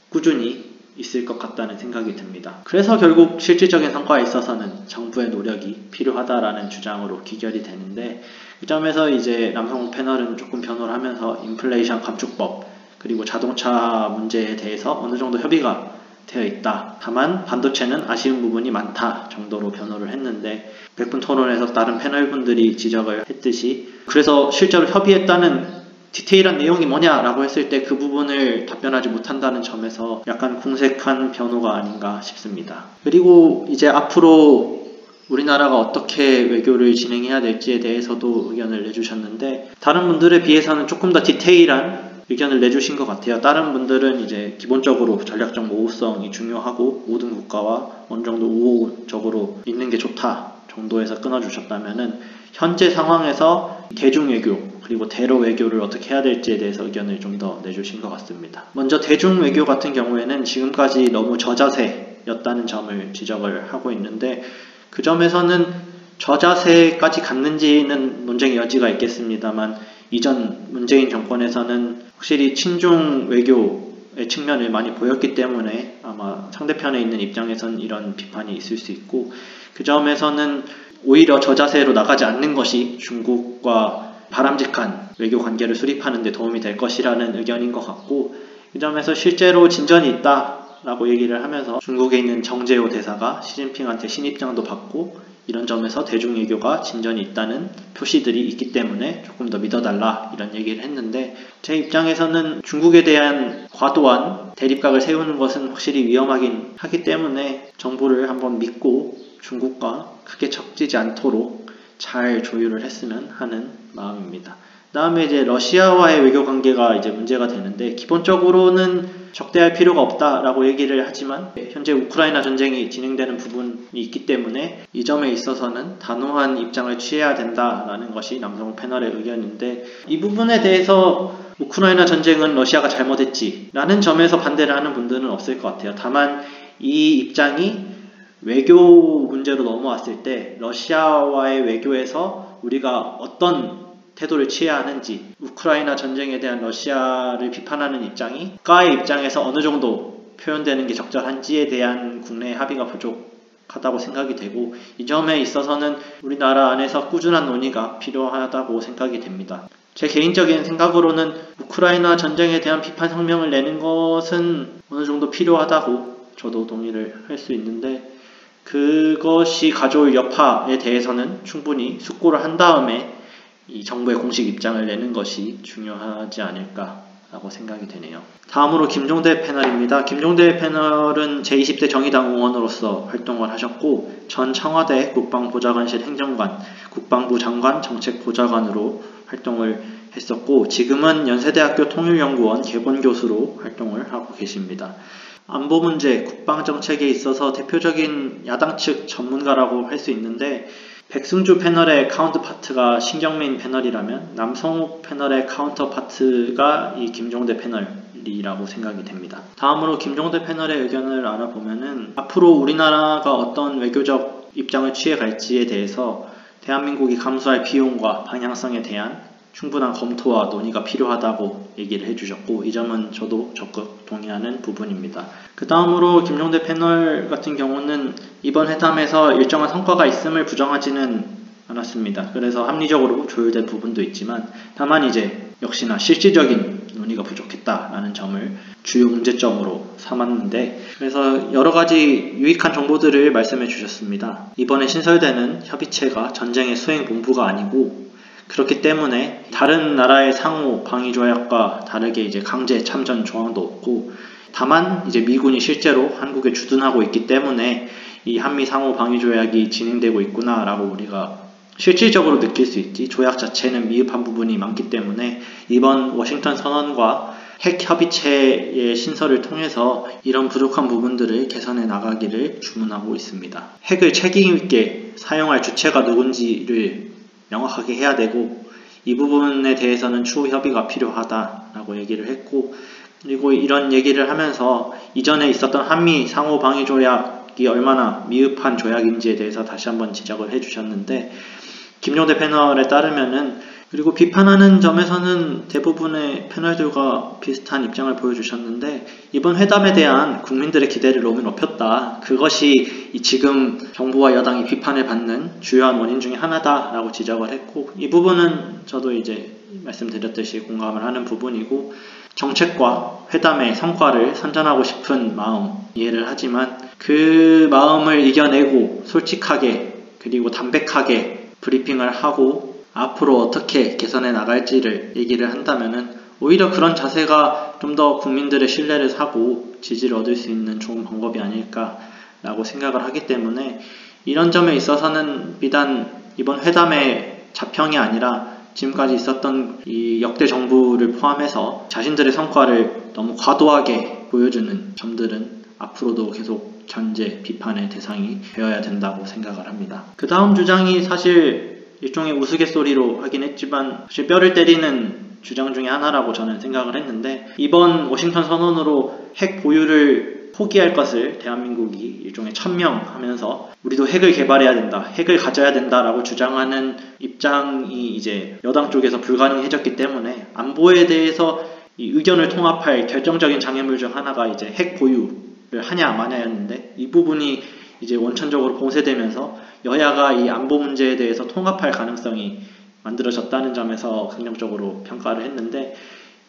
[SPEAKER 1] 꾸준히 있을 것 같다는 생각이 듭니다. 그래서 결국 실질적인 성과에 있어서는 정부의 노력이 필요하다라는 주장으로 귀결이 되는데, 그 점에서 이제 남성호 패널은 조금 변호를 하면서 인플레이션 감축법 그리고 자동차 문제에 대해서 어느 정도 협의가 되어 있다. 다만 반도체는 아쉬운 부분이 많다 정도로 변호를 했는데, 100분 토론에서 다른 패널분들이 지적을 했듯이 그래서 실제로 협의했다는 디테일한 내용이 뭐냐라고 했을 때 그 부분을 답변하지 못한다는 점에서 약간 궁색한 변호가 아닌가 싶습니다. 그리고 이제 앞으로 우리나라가 어떻게 외교를 진행해야 될지에 대해서도 의견을 내주셨는데, 다른 분들에 비해서는 조금 더 디테일한 의견을 내주신 것 같아요. 다른 분들은 이제 기본적으로 전략적 모호성이 중요하고 모든 국가와 어느 정도 우호적으로 있는 게 좋다 정도에서 끊어주셨다면은, 현재 상황에서 대중외교 그리고 대러 외교를 어떻게 해야 될지에 대해서 의견을 좀 더 내주신 것 같습니다. 먼저 대중외교 같은 경우에는 지금까지 너무 저자세였다는 점을 지적을 하고 있는데, 그 점에서는 저자세까지 갔는지는 논쟁의 여지가 있겠습니다만, 이전 문재인 정권에서는 확실히 친중 외교의 측면을 많이 보였기 때문에 아마 상대편에 있는 입장에선 이런 비판이 있을 수 있고, 그 점에서는 오히려 저자세로 나가지 않는 것이 중국과 바람직한 외교 관계를 수립하는 데 도움이 될 것이라는 의견인 것 같고, 그 점에서 실제로 진전이 있다라고 얘기를 하면서 중국에 있는 정재호 대사가 시진핑한테 신입장도 받고, 이런 점에서 대중외교가 진전이 있다는 표시들이 있기 때문에 조금 더 믿어달라 이런 얘기를 했는데, 제 입장에서는 중국에 대한 과도한 대립각을 세우는 것은 확실히 위험하긴 하기 때문에 정부를 한번 믿고 중국과 크게 척지지 않도록 잘 조율을 했으면 하는 마음입니다. 다음에 이제 러시아와의 외교 관계가 이제 문제가 되는데, 기본적으로는 적대할 필요가 없다라고 얘기를 하지만 현재 우크라이나 전쟁이 진행되는 부분이 있기 때문에 이 점에 있어서는 단호한 입장을 취해야 된다라는 것이 남성 패널의 의견인데, 이 부분에 대해서 우크라이나 전쟁은 러시아가 잘못했지 라는 점에서 반대를 하는 분들은 없을 것 같아요. 다만 이 입장이 외교 문제로 넘어왔을 때 러시아와의 외교에서 우리가 어떤 태도를 취해야 하는지, 우크라이나 전쟁에 대한 러시아를 비판하는 입장이 국가의 입장에서 어느 정도 표현되는 게 적절한지에 대한 국내의 합의가 부족하다고 생각이 되고, 이 점에 있어서는 우리나라 안에서 꾸준한 논의가 필요하다고 생각이 됩니다. 제 개인적인 생각으로는 우크라이나 전쟁에 대한 비판 성명을 내는 것은 어느 정도 필요하다고 저도 동의를 할 수 있는데, 그것이 가져올 여파에 대해서는 충분히 숙고를 한 다음에 이 정부의 공식 입장을 내는 것이 중요하지 않을까라고 생각이 되네요. 다음으로 김종대 패널입니다. 김종대 패널은 제20대 정의당 의원으로서 활동을 하셨고, 전 청와대 국방보좌관실 행정관, 국방부 장관 정책보좌관으로 활동을 했었고, 지금은 연세대학교 통일연구원 개본교수로 활동을 하고 계십니다. 안보 문제, 국방정책에 있어서 대표적인 야당 측 전문가라고 할 수 있는데, 백승주 패널의 카운터파트가 신경민 패널이라면 남성욱 패널의 카운터파트가 이 김종대 패널이라고 생각이 됩니다. 다음으로 김종대 패널의 의견을 알아보면은, 앞으로 우리나라가 어떤 외교적 입장을 취해갈지에 대해서 대한민국이 감수할 비용과 방향성에 대한 충분한 검토와 논의가 필요하다고 얘기를 해주셨고, 이 점은 저도 적극 동의하는 부분입니다. 그 다음으로 김종대 패널 같은 경우는 이번 회담에서 일정한 성과가 있음을 부정하지는 않았습니다. 그래서 합리적으로 조율된 부분도 있지만 다만 이제 역시나 실질적인 논의가 부족했다라는 점을 주요 문제점으로 삼았는데, 그래서 여러 가지 유익한 정보들을 말씀해 주셨습니다. 이번에 신설되는 협의체가 전쟁의 수행본부가 아니고, 그렇기 때문에 다른 나라의 상호 방위 조약과 다르게 이제 강제 참전 조항도 없고, 다만 이제 미군이 실제로 한국에 주둔하고 있기 때문에 이 한미 상호 방위 조약이 진행되고 있구나라고 우리가 실질적으로 느낄 수 있지, 조약 자체는 미흡한 부분이 많기 때문에 이번 워싱턴 선언과 핵 협의체의 신설을 통해서 이런 부족한 부분들을 개선해 나가기를 주문하고 있습니다. 핵을 책임 있게 사용할 주체가 누군지를 명확하게 해야 되고, 이 부분에 대해서는 추후 협의가 필요하다라고 얘기를 했고, 그리고 이런 얘기를 하면서 이전에 있었던 한미 상호 방위 조약이 얼마나 미흡한 조약인지에 대해서 다시 한번 지적을 해주셨는데, 김종대 패널에 따르면은, 그리고 비판하는 점에서는 대부분의 패널들과 비슷한 입장을 보여주셨는데, 이번 회담에 대한 국민들의 기대를 너무 높였다. 그것이 지금 정부와 여당이 비판을 받는 주요한 원인 중에 하나다라고 지적을 했고, 이 부분은 저도 이제 말씀드렸듯이 공감을 하는 부분이고, 정책과 회담의 성과를 선전하고 싶은 마음 이해를 하지만, 그 마음을 이겨내고 솔직하게 그리고 담백하게 브리핑을 하고 앞으로 어떻게 개선해 나갈지를 얘기를 한다면은 오히려 그런 자세가 좀 더 국민들의 신뢰를 사고 지지를 얻을 수 있는 좋은 방법이 아닐까라고 생각을 하기 때문에, 이런 점에 있어서는 비단 이번 회담의 자평이 아니라 지금까지 있었던 이 역대 정부를 포함해서 자신들의 성과를 너무 과도하게 보여주는 점들은 앞으로도 계속 견제, 비판의 대상이 되어야 된다고 생각을 합니다. 그 다음 주장이 사실 일종의 우스갯소리로 하긴 했지만 사실 뼈를 때리는 주장 중에 하나라고 저는 생각을 했는데, 이번 워싱턴 선언으로 핵 보유를 포기할 것을 대한민국이 일종의 천명하면서 우리도 핵을 개발해야 된다, 핵을 가져야 된다라고 주장하는 입장이 이제 여당 쪽에서 불가능해졌기 때문에 안보에 대해서 이 의견을 통합할 결정적인 장애물 중 하나가 이제 핵 보유를 하냐 마냐였는데, 이 부분이 이제 원천적으로 봉쇄되면서 여야가 이 안보 문제에 대해서 통합할 가능성이 만들어졌다는 점에서 긍정적으로 평가를 했는데,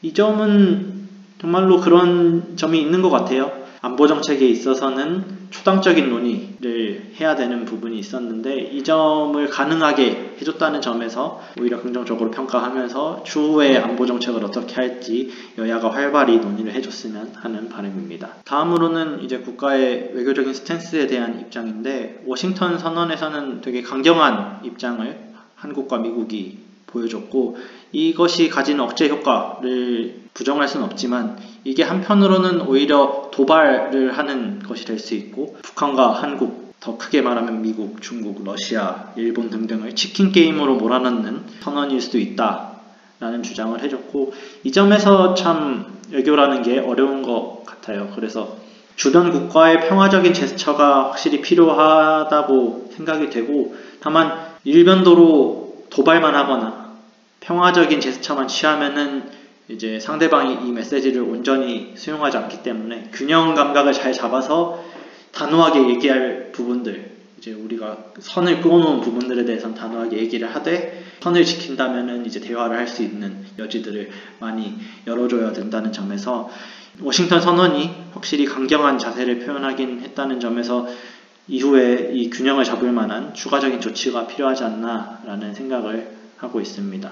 [SPEAKER 1] 이 점은 정말로 그런 점이 있는 것 같아요. 안보 정책에 있어서는 초당적인 논의를 해야 되는 부분이 있었는데, 이 점을 가능하게 해줬다는 점에서 오히려 긍정적으로 평가하면서 추후에 안보 정책을 어떻게 할지 여야가 활발히 논의를 해줬으면 하는 바람입니다. 다음으로는 이제 국가의 외교적인 스탠스에 대한 입장인데, 워싱턴 선언에서는 되게 강경한 입장을 한국과 미국이 보여줬고, 이것이 가진 억제 효과를 부정할 수는 없지만 이게 한편으로는 오히려 도발을 하는 것이 될 수 있고, 북한과 한국, 더 크게 말하면 미국, 중국, 러시아, 일본 등등을 치킨 게임으로 몰아넣는 선언일 수도 있다라는 주장을 해줬고, 이 점에서 참 외교라는 게 어려운 것 같아요. 그래서 주변 국가의 평화적인 제스처가 확실히 필요하다고 생각이 되고, 다만 일변도로 도발만 하거나 평화적인 제스처만 취하면은 이제 상대방이 이 메시지를 온전히 수용하지 않기 때문에 균형 감각을 잘 잡아서 단호하게 얘기할 부분들, 이제 우리가 선을 그어놓은 부분들에 대해서는 단호하게 얘기를 하되, 선을 지킨다면은 이제 대화를 할 수 있는 여지들을 많이 열어줘야 된다는 점에서 워싱턴 선언이 확실히 강경한 자세를 표현하긴 했다는 점에서 이후에 이 균형을 잡을 만한 추가적인 조치가 필요하지 않나라는 생각을 하고 있습니다.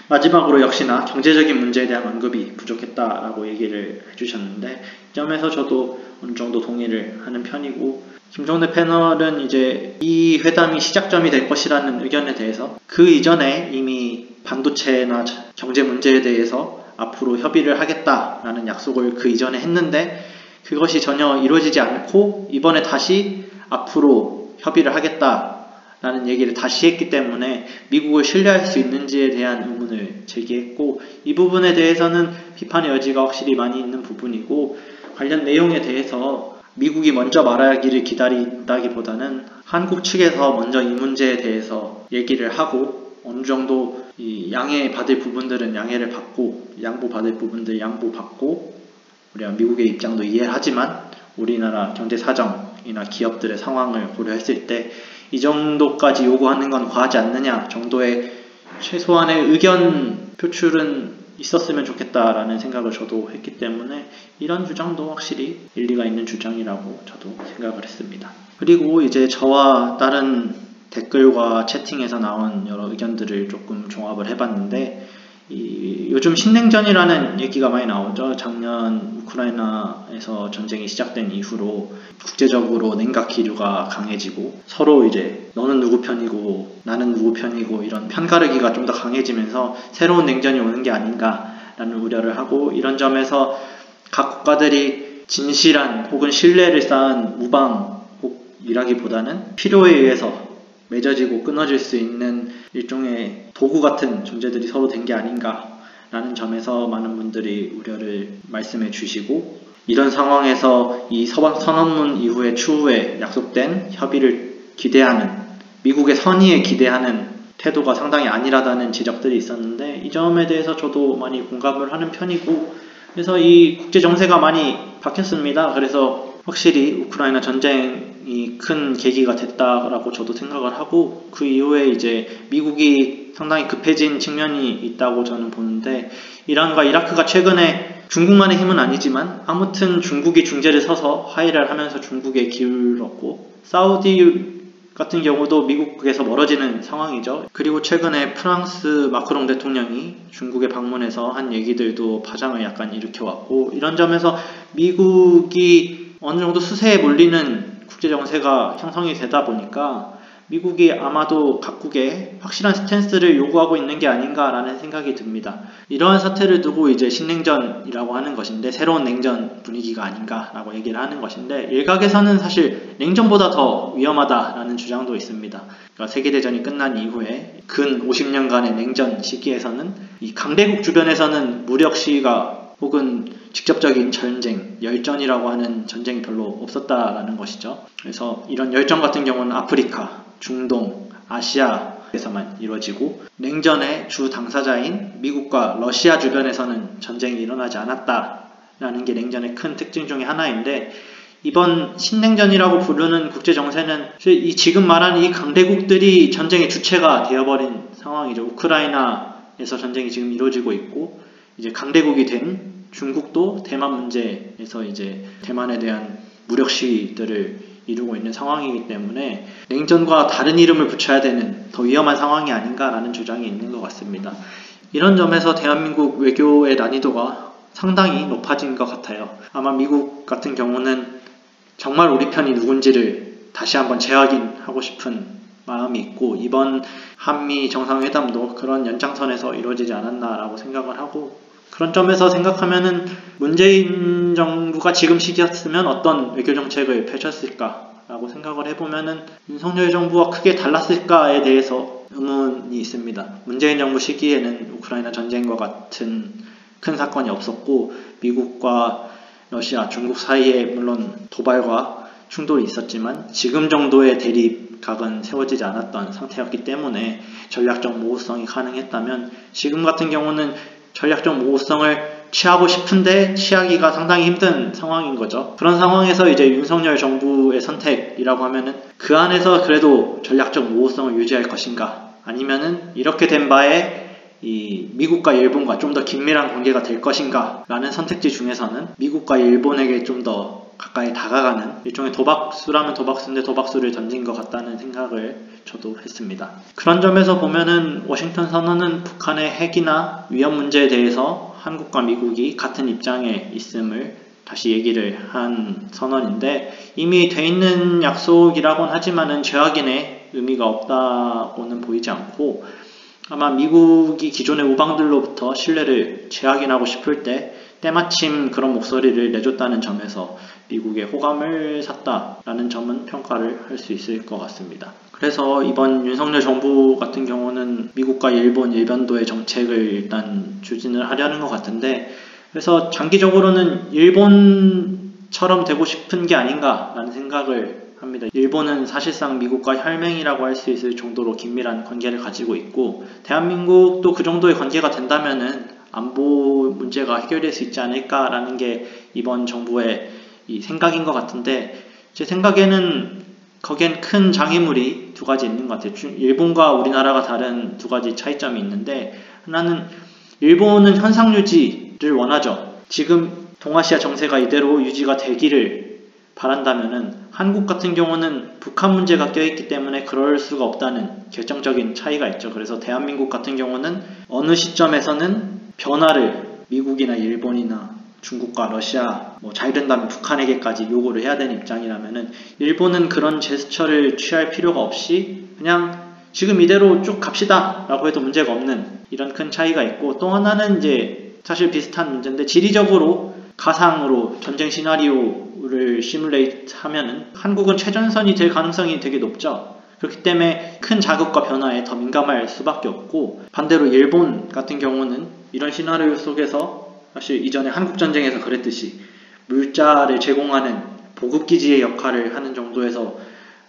[SPEAKER 1] 마지막으로 역시나 경제적인 문제에 대한 언급이 부족했다라고 얘기를 해주셨는데, 이 점에서 저도 어느 정도 동의를 하는 편이고, 김종대 패널은 이제 이 회담이 시작점이 될 것이라는 의견에 대해서 그 이전에 이미 반도체나 경제 문제에 대해서 앞으로 협의를 하겠다라는 약속을 그 이전에 했는데, 그것이 전혀 이루어지지 않고 이번에 다시 앞으로 협의를 하겠다라는 얘기를 다시 했기 때문에 미국을 신뢰할 수 있는지에 대한 의문을 제기했고, 이 부분에 대해서는 비판의 여지가 확실히 많이 있는 부분이고, 관련 내용에 대해서 미국이 먼저 말하기를 기다린다기보다는 한국 측에서 먼저 이 문제에 대해서 얘기를 하고, 어느 정도 이 양해받을 부분들은 양해를 받고 양보받을 부분들 양보받고, 우리가 미국의 입장도 이해하지만 우리나라 경제 사정이나 기업들의 상황을 고려했을 때 이 정도까지 요구하는 건 과하지 않느냐 정도의 최소한의 의견 표출은 있었으면 좋겠다라는 생각을 저도 했기 때문에 이런 주장도 확실히 일리가 있는 주장이라고 저도 생각을 했습니다. 그리고 이제 저와 다른 댓글과 채팅에서 나온 여러 의견들을 조금 종합을 해봤는데, 요즘 신냉전이라는 얘기가 많이 나오죠. 작년 우크라이나에서 전쟁이 시작된 이후로 국제적으로 냉각 기류가 강해지고 서로 이제 너는 누구 편이고 나는 누구 편이고 이런 편가르기가 좀 더 강해지면서 새로운 냉전이 오는 게 아닌가라는 우려를 하고, 이런 점에서 각 국가들이 진실한 혹은 신뢰를 쌓은 무방이라기보다는 필요에 의해서 맺어지고 끊어질 수 있는 일종의 도구 같은 존재들이 서로 된 게 아닌가라는 점에서 많은 분들이 우려를 말씀해 주시고, 이런 상황에서 이 서방 선언문 이후에 추후에 약속된 협의를 기대하는, 미국의 선의에 기대하는 태도가 상당히 안일하다는 지적들이 있었는데, 이 점에 대해서 저도 많이 공감을 하는 편이고, 그래서 이 국제 정세가 많이 바뀌었습니다. 그래서 확실히 우크라이나 전쟁이 큰 계기가 됐다라고 저도 생각을 하고, 그 이후에 이제 미국이 상당히 급해진 측면이 있다고 저는 보는데, 이란과 이라크가 최근에 중국만의 힘은 아니지만 아무튼 중국이 중재를 서서 화해를 하면서 중국에 기울었고, 사우디 같은 경우도 미국에서 멀어지는 상황이죠. 그리고 최근에 프랑스 마크롱 대통령이 중국에 방문해서 한 얘기들도 파장을 약간 일으켜왔고, 이런 점에서 미국이 어느 정도 수세에 몰리는 국제정세가 형성이 되다 보니까 미국이 아마도 각국에 확실한 스탠스를 요구하고 있는 게 아닌가라는 생각이 듭니다. 이러한 사태를 두고 이제 신냉전이라고 하는 것인데, 새로운 냉전 분위기가 아닌가라고 얘기를 하는 것인데, 일각에서는 사실 냉전보다 더 위험하다라는 주장도 있습니다. 그러니까 세계대전이 끝난 이후에 근 50년간의 냉전 시기에서는 이 강대국 주변에서는 무력 시위가 혹은 직접적인 전쟁, 열전이라고 하는 전쟁이 별로 없었다라는 것이죠. 그래서 이런 열전 같은 경우는 아프리카, 중동, 아시아에서만 이루어지고, 냉전의 주 당사자인 미국과 러시아 주변에서는 전쟁이 일어나지 않았다라는 게 냉전의 큰 특징 중에 하나인데, 이번 신냉전이라고 부르는 국제정세는 이 지금 말하는 이 강대국들이 전쟁의 주체가 되어버린 상황이죠. 우크라이나에서 전쟁이 지금 이루어지고 있고, 이제 강대국이 된 중국도 대만 문제에서 이제 대만에 대한 무력 시위들을 이루고 있는 상황이기 때문에 냉전과 다른 이름을 붙여야 되는 더 위험한 상황이 아닌가라는 주장이 있는 것 같습니다. 이런 점에서 대한민국 외교의 난이도가 상당히 높아진 것 같아요. 아마 미국 같은 경우는 정말 우리 편이 누군지를 다시 한번 재확인하고 싶은 마음이 있고, 이번 한미 정상회담도 그런 연장선에서 이루어지지 않았나라고 생각을 하고, 그런 점에서 생각하면은 문재인 정부가 지금 시기였으면 어떤 외교정책을 펼쳤을까라고 생각을 해보면은 윤석열 정부와 크게 달랐을까에 대해서 의문이 있습니다. 문재인 정부 시기에는 우크라이나 전쟁과 같은 큰 사건이 없었고, 미국과 러시아, 중국 사이에 물론 도발과 충돌이 있었지만 지금 정도의 대립각은 세워지지 않았던 상태였기 때문에 전략적 모호성이 가능했다면, 지금 같은 경우는 전략적 모호성을 취하고 싶은데 취하기가 상당히 힘든 상황인 거죠. 그런 상황에서 이제 윤석열 정부의 선택이라고 하면은 그 안에서 그래도 전략적 모호성을 유지할 것인가, 아니면은 이렇게 된 바에 이 미국과 일본과 좀 더 긴밀한 관계가 될 것인가 라는 선택지 중에서는 미국과 일본에게 좀 더 가까이 다가가는 일종의 도박수라면 도박수인데 도박수를 던진 것 같다는 생각을 저도 했습니다. 그런 점에서 보면은 워싱턴 선언은 북한의 핵이나 위협 문제에 대해서 한국과 미국이 같은 입장에 있음을 다시 얘기를 한 선언인데, 이미 돼 있는 약속이라고는 하지만은 재확인의 의미가 없다고는 보이지 않고, 아마 미국이 기존의 우방들로부터 신뢰를 재확인하고 싶을 때 때마침 그런 목소리를 내줬다는 점에서 미국의 호감을 샀다라는 점은 평가를 할 수 있을 것 같습니다. 그래서 이번 윤석열 정부 같은 경우는 미국과 일본, 일변도의 정책을 일단 추진을 하려는 것 같은데, 그래서 장기적으로는 일본처럼 되고 싶은 게 아닌가라는 생각을 합니다. 일본은 사실상 미국과 혈맹이라고 할 수 있을 정도로 긴밀한 관계를 가지고 있고, 대한민국도 그 정도의 관계가 된다면은 안보 문제가 해결될 수 있지 않을까라는 게 이번 정부의 이 생각인 것 같은데, 제 생각에는 거기엔 큰 장애물이 두 가지 있는 것 같아요. 일본과 우리나라가 다른 두 가지 차이점이 있는데, 하나는 일본은 현상 유지를 원하죠. 지금 동아시아 정세가 이대로 유지가 되기를 바란다면은 한국 같은 경우는 북한 문제가 껴있기 때문에 그럴 수가 없다는 결정적인 차이가 있죠. 그래서 대한민국 같은 경우는 어느 시점에서는 변화를 미국이나 일본이나 중국과 러시아, 잘 된다면 북한에게까지 요구를 해야 되는 입장이라면은 일본은 그런 제스처를 취할 필요가 없이 그냥 지금 이대로 쭉 갑시다 라고 해도 문제가 없는 이런 큰 차이가 있고, 또 하나는 이제 사실 비슷한 문제인데, 지리적으로 가상으로 전쟁 시나리오를 시뮬레이트 하면은 한국은 최전선이 될 가능성이 되게 높죠. 그렇기 때문에 큰 자극과 변화에 더 민감할 수밖에 없고, 반대로 일본 같은 경우는 이런 시나리오 속에서 사실 이전에 한국전쟁에서 그랬듯이 물자를 제공하는 보급기지의 역할을 하는 정도에서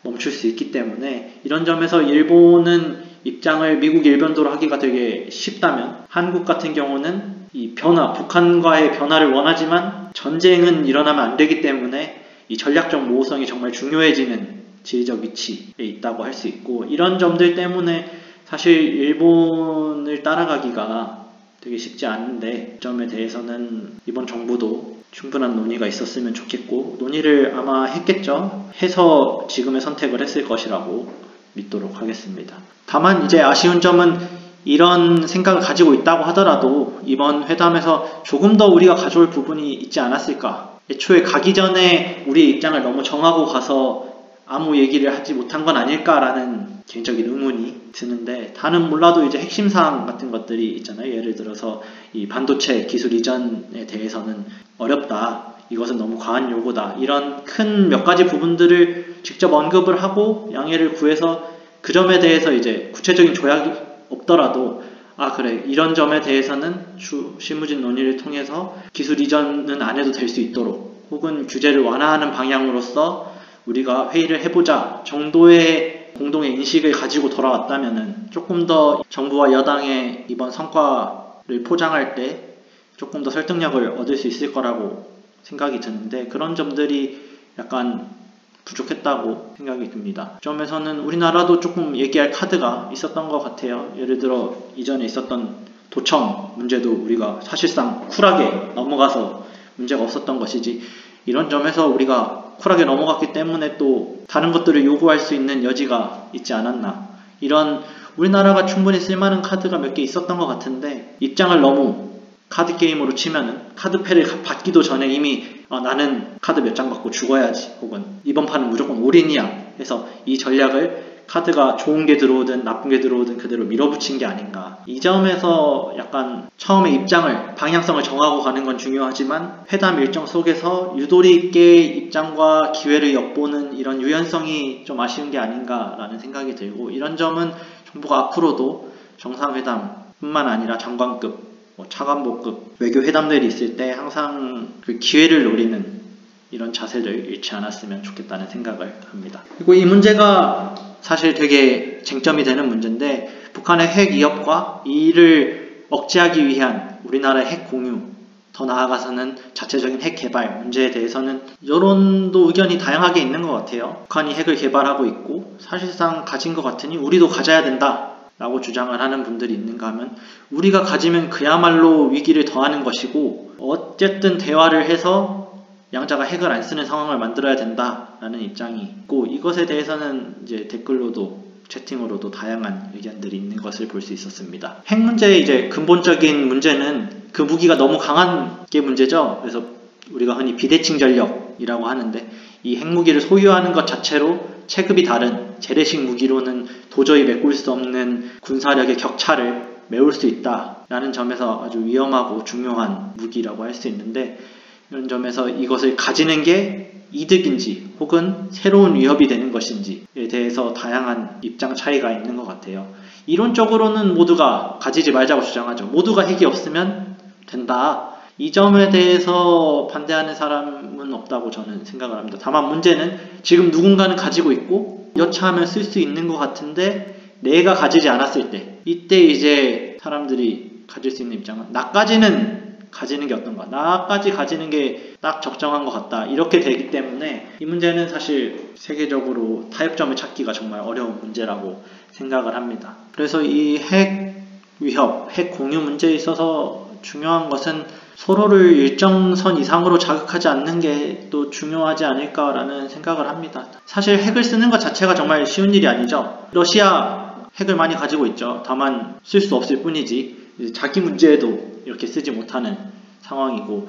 [SPEAKER 1] 멈출 수 있기 때문에, 이런 점에서 일본은 입장을 미국 일변도로 하기가 되게 쉽다면, 한국 같은 경우는 이 변화, 북한과의 변화를 원하지만 전쟁은 일어나면 안 되기 때문에 이 전략적 모호성이 정말 중요해지는 지리적 위치에 있다고 할 수 있고, 이런 점들 때문에 사실 일본을 따라가기가 되게 쉽지 않은데, 그 점에 대해서는 이번 정부도 충분한 논의가 있었으면 좋겠고, 논의를 아마 했겠죠. 해서 지금의 선택을 했을 것이라고 믿도록 하겠습니다. 다만 이제 아쉬운 점은, 이런 생각을 가지고 있다고 하더라도 이번 회담에서 조금 더 우리가 가져올 부분이 있지 않았을까. 애초에 가기 전에 우리의 입장을 너무 정하고 가서 아무 얘기를 하지 못한 건 아닐까라는 개인적인 의문이 드는데, 다는 몰라도 이제 핵심 사항 같은 것들이 있잖아요. 예를 들어서 이 반도체 기술 이전에 대해서는 어렵다, 이것은 너무 과한 요구다, 이런 큰 몇 가지 부분들을 직접 언급을 하고 양해를 구해서 그 점에 대해서 이제 구체적인 조약이 없더라도, 그래, 이런 점에 대해서는 실무진 논의를 통해서 기술 이전은 안 해도 될 수 있도록, 혹은 규제를 완화하는 방향으로서 우리가 회의를 해보자 정도의 공동의 인식을 가지고 돌아왔다면은 조금 더 정부와 여당의 이번 성과를 포장할 때 조금 더 설득력을 얻을 수 있을 거라고 생각이 드는데, 그런 점들이 약간 부족했다고 생각이 듭니다. 그 점에서는 우리나라도 조금 얘기할 카드가 있었던 것 같아요. 예를 들어 이전에 있었던 도청 문제도 우리가 사실상 쿨하게 넘어가서 문제가 없었던 것이지, 이런 점에서 우리가 쿨하게 넘어갔기 때문에 또 다른 것들을 요구할 수 있는 여지가 있지 않았나. 이런 우리나라가 충분히 쓸만한 카드가 몇 개 있었던 것 같은데, 입장을 너무 카드 게임으로 치면은 카드패를 받기도 전에 이미 나는 카드 몇 장 받고 죽어야지, 혹은 이번 판은 무조건 올인이야 해서 이 전략을 카드가 좋은 게 들어오든 나쁜 게 들어오든 그대로 밀어붙인 게 아닌가. 이 점에서 약간 처음에 입장을, 방향성을 정하고 가는 건 중요하지만 회담 일정 속에서 유도리 있게 입장과 기회를 엿보는 이런 유연성이 좀 아쉬운 게 아닌가라는 생각이 들고, 이런 점은 정부가 앞으로도 정상회담뿐만 아니라 장관급, 차관보급 외교회담들이 있을 때 항상 그 기회를 노리는 이런 자세를 잃지 않았으면 좋겠다는 생각을 합니다. 그리고 이 문제가 사실 되게 쟁점이 되는 문제인데, 북한의 핵 위협과 이를 억제하기 위한 우리나라의 핵 공유, 더 나아가서는 자체적인 핵 개발 문제에 대해서는 여론도 의견이 다양하게 있는 것 같아요. 북한이 핵을 개발하고 있고 사실상 가진 것 같으니 우리도 가져야 된다 라고 주장을 하는 분들이 있는가 하면, 우리가 가지면 그야말로 위기를 더하는 것이고, 어쨌든 대화를 해서 양자가 핵을 안 쓰는 상황을 만들어야 된다라는 입장이 있고, 이것에 대해서는 이제 댓글로도 채팅으로도 다양한 의견들이 있는 것을 볼 수 있었습니다. 핵 문제의 이제 근본적인 문제는 그 무기가 너무 강한 게 문제죠. 그래서 우리가 흔히 비대칭 전력이라고 하는데, 이 핵무기를 소유하는 것 자체로 체급이 다른 재래식 무기로는 도저히 메꿀 수 없는 군사력의 격차를 메울 수 있다라는 점에서 아주 위험하고 중요한 무기라고 할 수 있는데, 이런 점에서 이것을 가지는 게 이득인지 혹은 새로운 위협이 되는 것인지에 대해서 다양한 입장 차이가 있는 것 같아요. 이론적으로는 모두가 가지지 말자고 주장하죠. 모두가 핵이 없으면 된다. 이 점에 대해서 반대하는 사람은 없다고 저는 생각을 합니다. 다만 문제는 지금 누군가는 가지고 있고 여차하면 쓸 수 있는 것 같은데, 내가 가지지 않았을 때, 이때 이제 사람들이 가질 수 있는 입장은 나까지는 가지는 게 어떤가, 나까지 가지는 게 딱 적정한 것 같다, 이렇게 되기 때문에 이 문제는 사실 세계적으로 타협점을 찾기가 정말 어려운 문제라고 생각을 합니다. 그래서 이 핵 위협, 핵 공유 문제에 있어서 중요한 것은 서로를 일정 선 이상으로 자극하지 않는 게 또 중요하지 않을까라는 생각을 합니다. 사실 핵을 쓰는 것 자체가 정말 쉬운 일이 아니죠. 러시아 핵을 많이 가지고 있죠. 다만 쓸 수 없을 뿐이지 자기 문제에도 이렇게 쓰지 못하는 상황이고,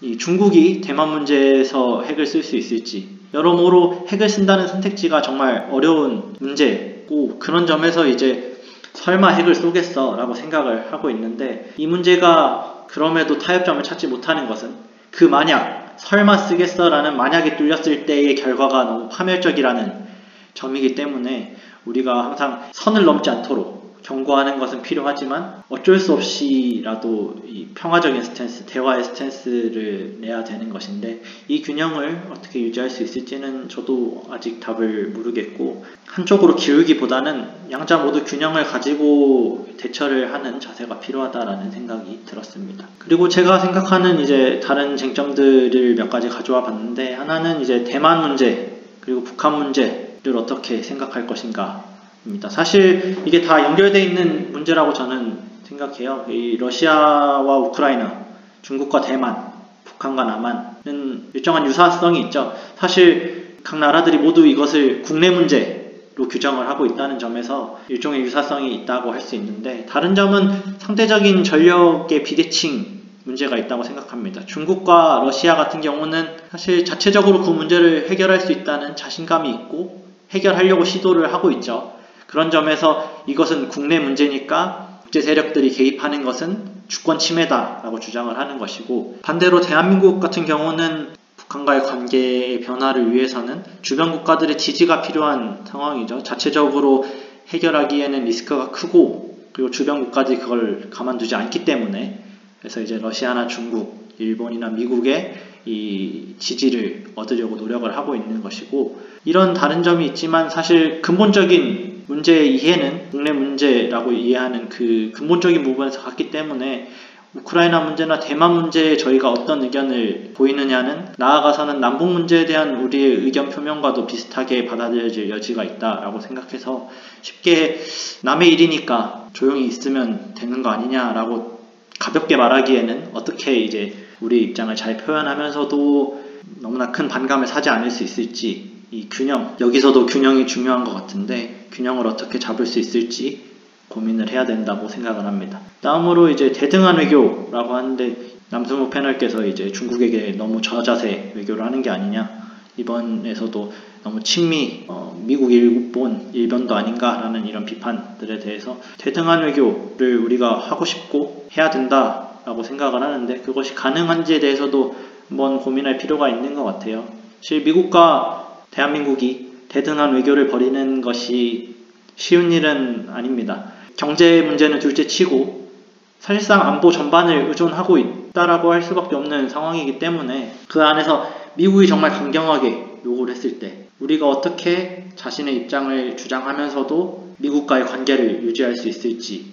[SPEAKER 1] 이 중국이 대만 문제에서 핵을 쓸 수 있을지, 여러모로 핵을 쓴다는 선택지가 정말 어려운 문제고, 그런 점에서 이제 설마 핵을 쏘겠어 라고 생각을 하고 있는데, 이 문제가 그럼에도 타협점을 찾지 못하는 것은 그 만약 설마 쓰겠어 라는 만약에 뚫렸을 때의 결과가 너무 파멸적이라는 점이기 때문에 우리가 항상 선을 넘지 않도록 경고하는 것은 필요하지만 어쩔 수 없이라도 이 평화적인 스탠스, 대화의 스탠스를 내야 되는 것인데, 이 균형을 어떻게 유지할 수 있을지는 저도 아직 답을 모르겠고, 한쪽으로 기울기보다는 양자 모두 균형을 가지고 대처를 하는 자세가 필요하다라는 생각이 들었습니다. 그리고 제가 생각하는 이제 다른 쟁점들을 몇 가지 가져와 봤는데, 하나는 이제 대만 문제 그리고 북한 문제를 어떻게 생각할 것인가 입니다. 사실 이게 다 연결되어 있는 문제라고 저는 생각해요. 이 러시아와 우크라이나, 중국과 대만, 북한과 남한은 일정한 유사성이 있죠. 사실 각 나라들이 모두 이것을 국내 문제로 규정을 하고 있다는 점에서 일종의 유사성이 있다고 할 수 있는데, 다른 점은 상대적인 전력의 비대칭 문제가 있다고 생각합니다. 중국과 러시아 같은 경우는 사실 자체적으로 그 문제를 해결할 수 있다는 자신감이 있고 해결하려고 시도를 하고 있죠. 그런 점에서 이것은 국내 문제니까 국제 세력들이 개입하는 것은 주권 침해다라고 주장을 하는 것이고, 반대로 대한민국 같은 경우는 북한과의 관계의 변화를 위해서는 주변 국가들의 지지가 필요한 상황이죠. 자체적으로 해결하기에는 리스크가 크고, 그리고 주변 국가들이 그걸 가만두지 않기 때문에, 그래서 이제 러시아나 중국, 일본이나 미국의 이 지지를 얻으려고 노력을 하고 있는 것이고, 이런 다른 점이 있지만 사실 근본적인 문제의 이해는 국내 문제라고 이해하는 그 근본적인 부분에서 갔기 때문에, 우크라이나 문제나 대만 문제에 저희가 어떤 의견을 보이느냐는 나아가서는 남북 문제에 대한 우리의 의견 표명과도 비슷하게 받아들여질 여지가 있다라고 생각해서, 쉽게 남의 일이니까 조용히 있으면 되는 거 아니냐라고 가볍게 말하기에는 어떻게 이제 우리 입장을 잘 표현하면서도 너무나 큰 반감을 사지 않을 수 있을지, 이 균형, 여기서도 균형이 중요한 것 같은데 균형을 어떻게 잡을 수 있을지 고민을 해야 된다고 생각을 합니다. 다음으로 이제 대등한 외교라고 하는데, 남승우 패널께서 이제 중국에게 너무 저자세 외교를 하는 게 아니냐, 이번에서도 너무 친미, 미국, 일본, 일변도 아닌가라는 이런 비판들에 대해서 대등한 외교를 우리가 하고 싶고 해야 된다라고 생각을 하는데, 그것이 가능한지에 대해서도 한번 고민할 필요가 있는 것 같아요. 사실 미국과 대한민국이 대등한 외교를 벌이는 것이 쉬운 일은 아닙니다. 경제 문제는 둘째 치고 사실상 안보 전반을 의존하고 있다라고 할 수밖에 없는 상황이기 때문에, 그 안에서 미국이 정말 강경하게 요구를 했을 때 우리가 어떻게 자신의 입장을 주장하면서도 미국과의 관계를 유지할 수 있을지,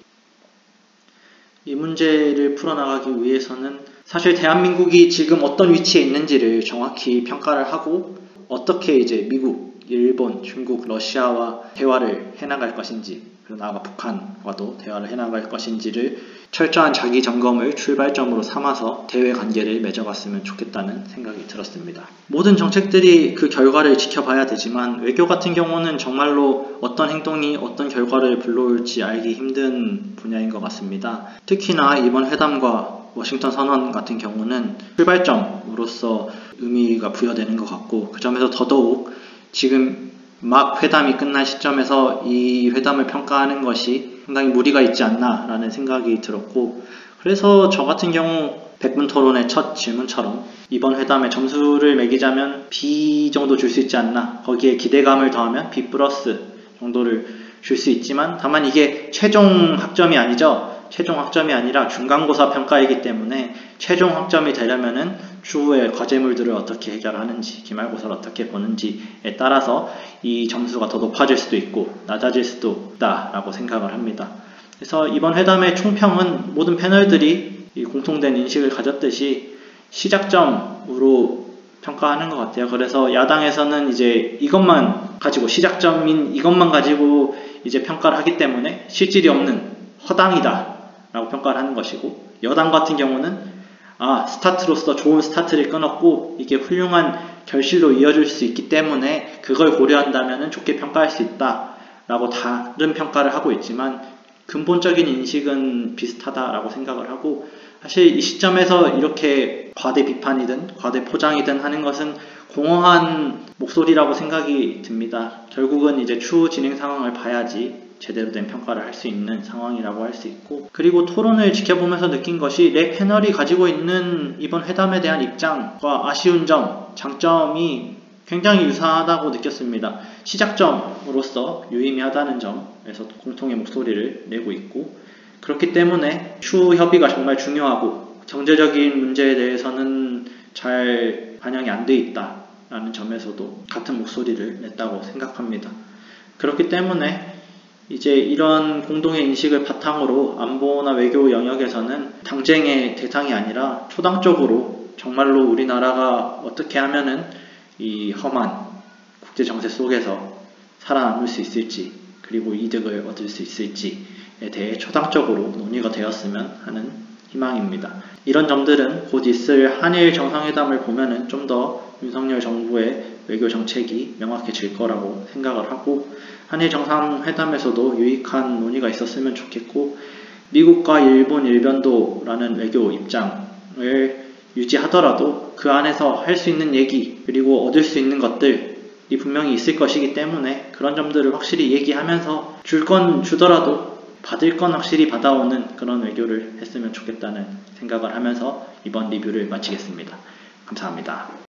[SPEAKER 1] 이 문제를 풀어나가기 위해서는 사실 대한민국이 지금 어떤 위치에 있는지를 정확히 평가를 하고, 어떻게 이제 미국, 일본, 중국, 러시아와 대화를 해나갈 것인지, 그리고 나아가 북한과도 대화를 해나갈 것인지를 철저한 자기 점검을 출발점으로 삼아서 대외 관계를 맺어갔으면 좋겠다는 생각이 들었습니다. 모든 정책들이 그 결과를 지켜봐야 되지만, 외교 같은 경우는 정말로 어떤 행동이 어떤 결과를 불러올지 알기 힘든 분야인 것 같습니다. 특히나 이번 회담과 워싱턴 선언 같은 경우는 출발점으로서 의미가 부여되는 것 같고, 그 점에서 더더욱 지금 막 회담이 끝난 시점에서 이 회담을 평가하는 것이 상당히 무리가 있지 않나 라는 생각이 들었고, 그래서 저 같은 경우 100분 토론의 첫 질문처럼 이번 회담에 점수를 매기자면 B 정도 줄 수 있지 않나, 거기에 기대감을 더하면 B 플러스 정도를 줄 수 있지만, 다만 이게 최종 학점이 아니죠. 최종 학점이 아니라 중간고사 평가이기 때문에 최종 학점이 되려면은 추후에 과제물들을 어떻게 해결하는지, 기말고사를 어떻게 보는지에 따라서 이 점수가 더 높아질 수도 있고 낮아질 수도 있다라고 생각을 합니다. 그래서 이번 회담의 총평은 모든 패널들이 이 공통된 인식을 가졌듯이 시작점으로 평가하는 것 같아요. 그래서 야당에서는 이제 이것만 가지고, 시작점인 이것만 가지고 이제 평가를 하기 때문에 실질이 없는 허당이다 라고 평가를 하는 것이고, 여당 같은 경우는 스타트로서 좋은 스타트를 끊었고 이게 훌륭한 결실로 이어질 수 있기 때문에 그걸 고려한다면 좋게 평가할 수 있다 라고 다른 평가를 하고 있지만, 근본적인 인식은 비슷하다라고 생각을 하고, 사실 이 시점에서 이렇게 과대 비판이든 과대 포장이든 하는 것은 공허한 목소리라고 생각이 듭니다. 결국은 이제 추후 진행 상황을 봐야지 제대로 된 평가를 할 수 있는 상황이라고 할 수 있고, 그리고 토론을 지켜보면서 느낀 것이 내 패널이 가지고 있는 이번 회담에 대한 입장과 아쉬운 점, 장점이 굉장히 유사하다고 느꼈습니다. 시작점으로서 유의미하다는 점에서 공통의 목소리를 내고 있고, 그렇기 때문에 추후 협의가 정말 중요하고 경제적인 문제에 대해서는 잘 반영이 안 돼 있다라는 점에서도 같은 목소리를 냈다고 생각합니다. 그렇기 때문에 이제 이런 공동의 인식을 바탕으로 안보나 외교 영역에서는 당쟁의 대상이 아니라 초당적으로 정말로 우리나라가 어떻게 하면은 이 험한 국제 정세 속에서 살아남을 수 있을지, 그리고 이득을 얻을 수 있을지에 대해 초당적으로 논의가 되었으면 하는 희망입니다. 이런 점들은 곧 있을 한일 정상회담을 보면은 좀 더 윤석열 정부의 외교 정책이 명확해질 거라고 생각을 하고, 한일 정상회담에서도 유익한 논의가 있었으면 좋겠고, 미국과 일본, 일변도라는 외교 입장을 유지하더라도 그 안에서 할 수 있는 얘기, 그리고 얻을 수 있는 것들이 분명히 있을 것이기 때문에 그런 점들을 확실히 얘기하면서 줄 건 주더라도 받을 건 확실히 받아오는 그런 외교를 했으면 좋겠다는 생각을 하면서 이번 리뷰를 마치겠습니다. 감사합니다.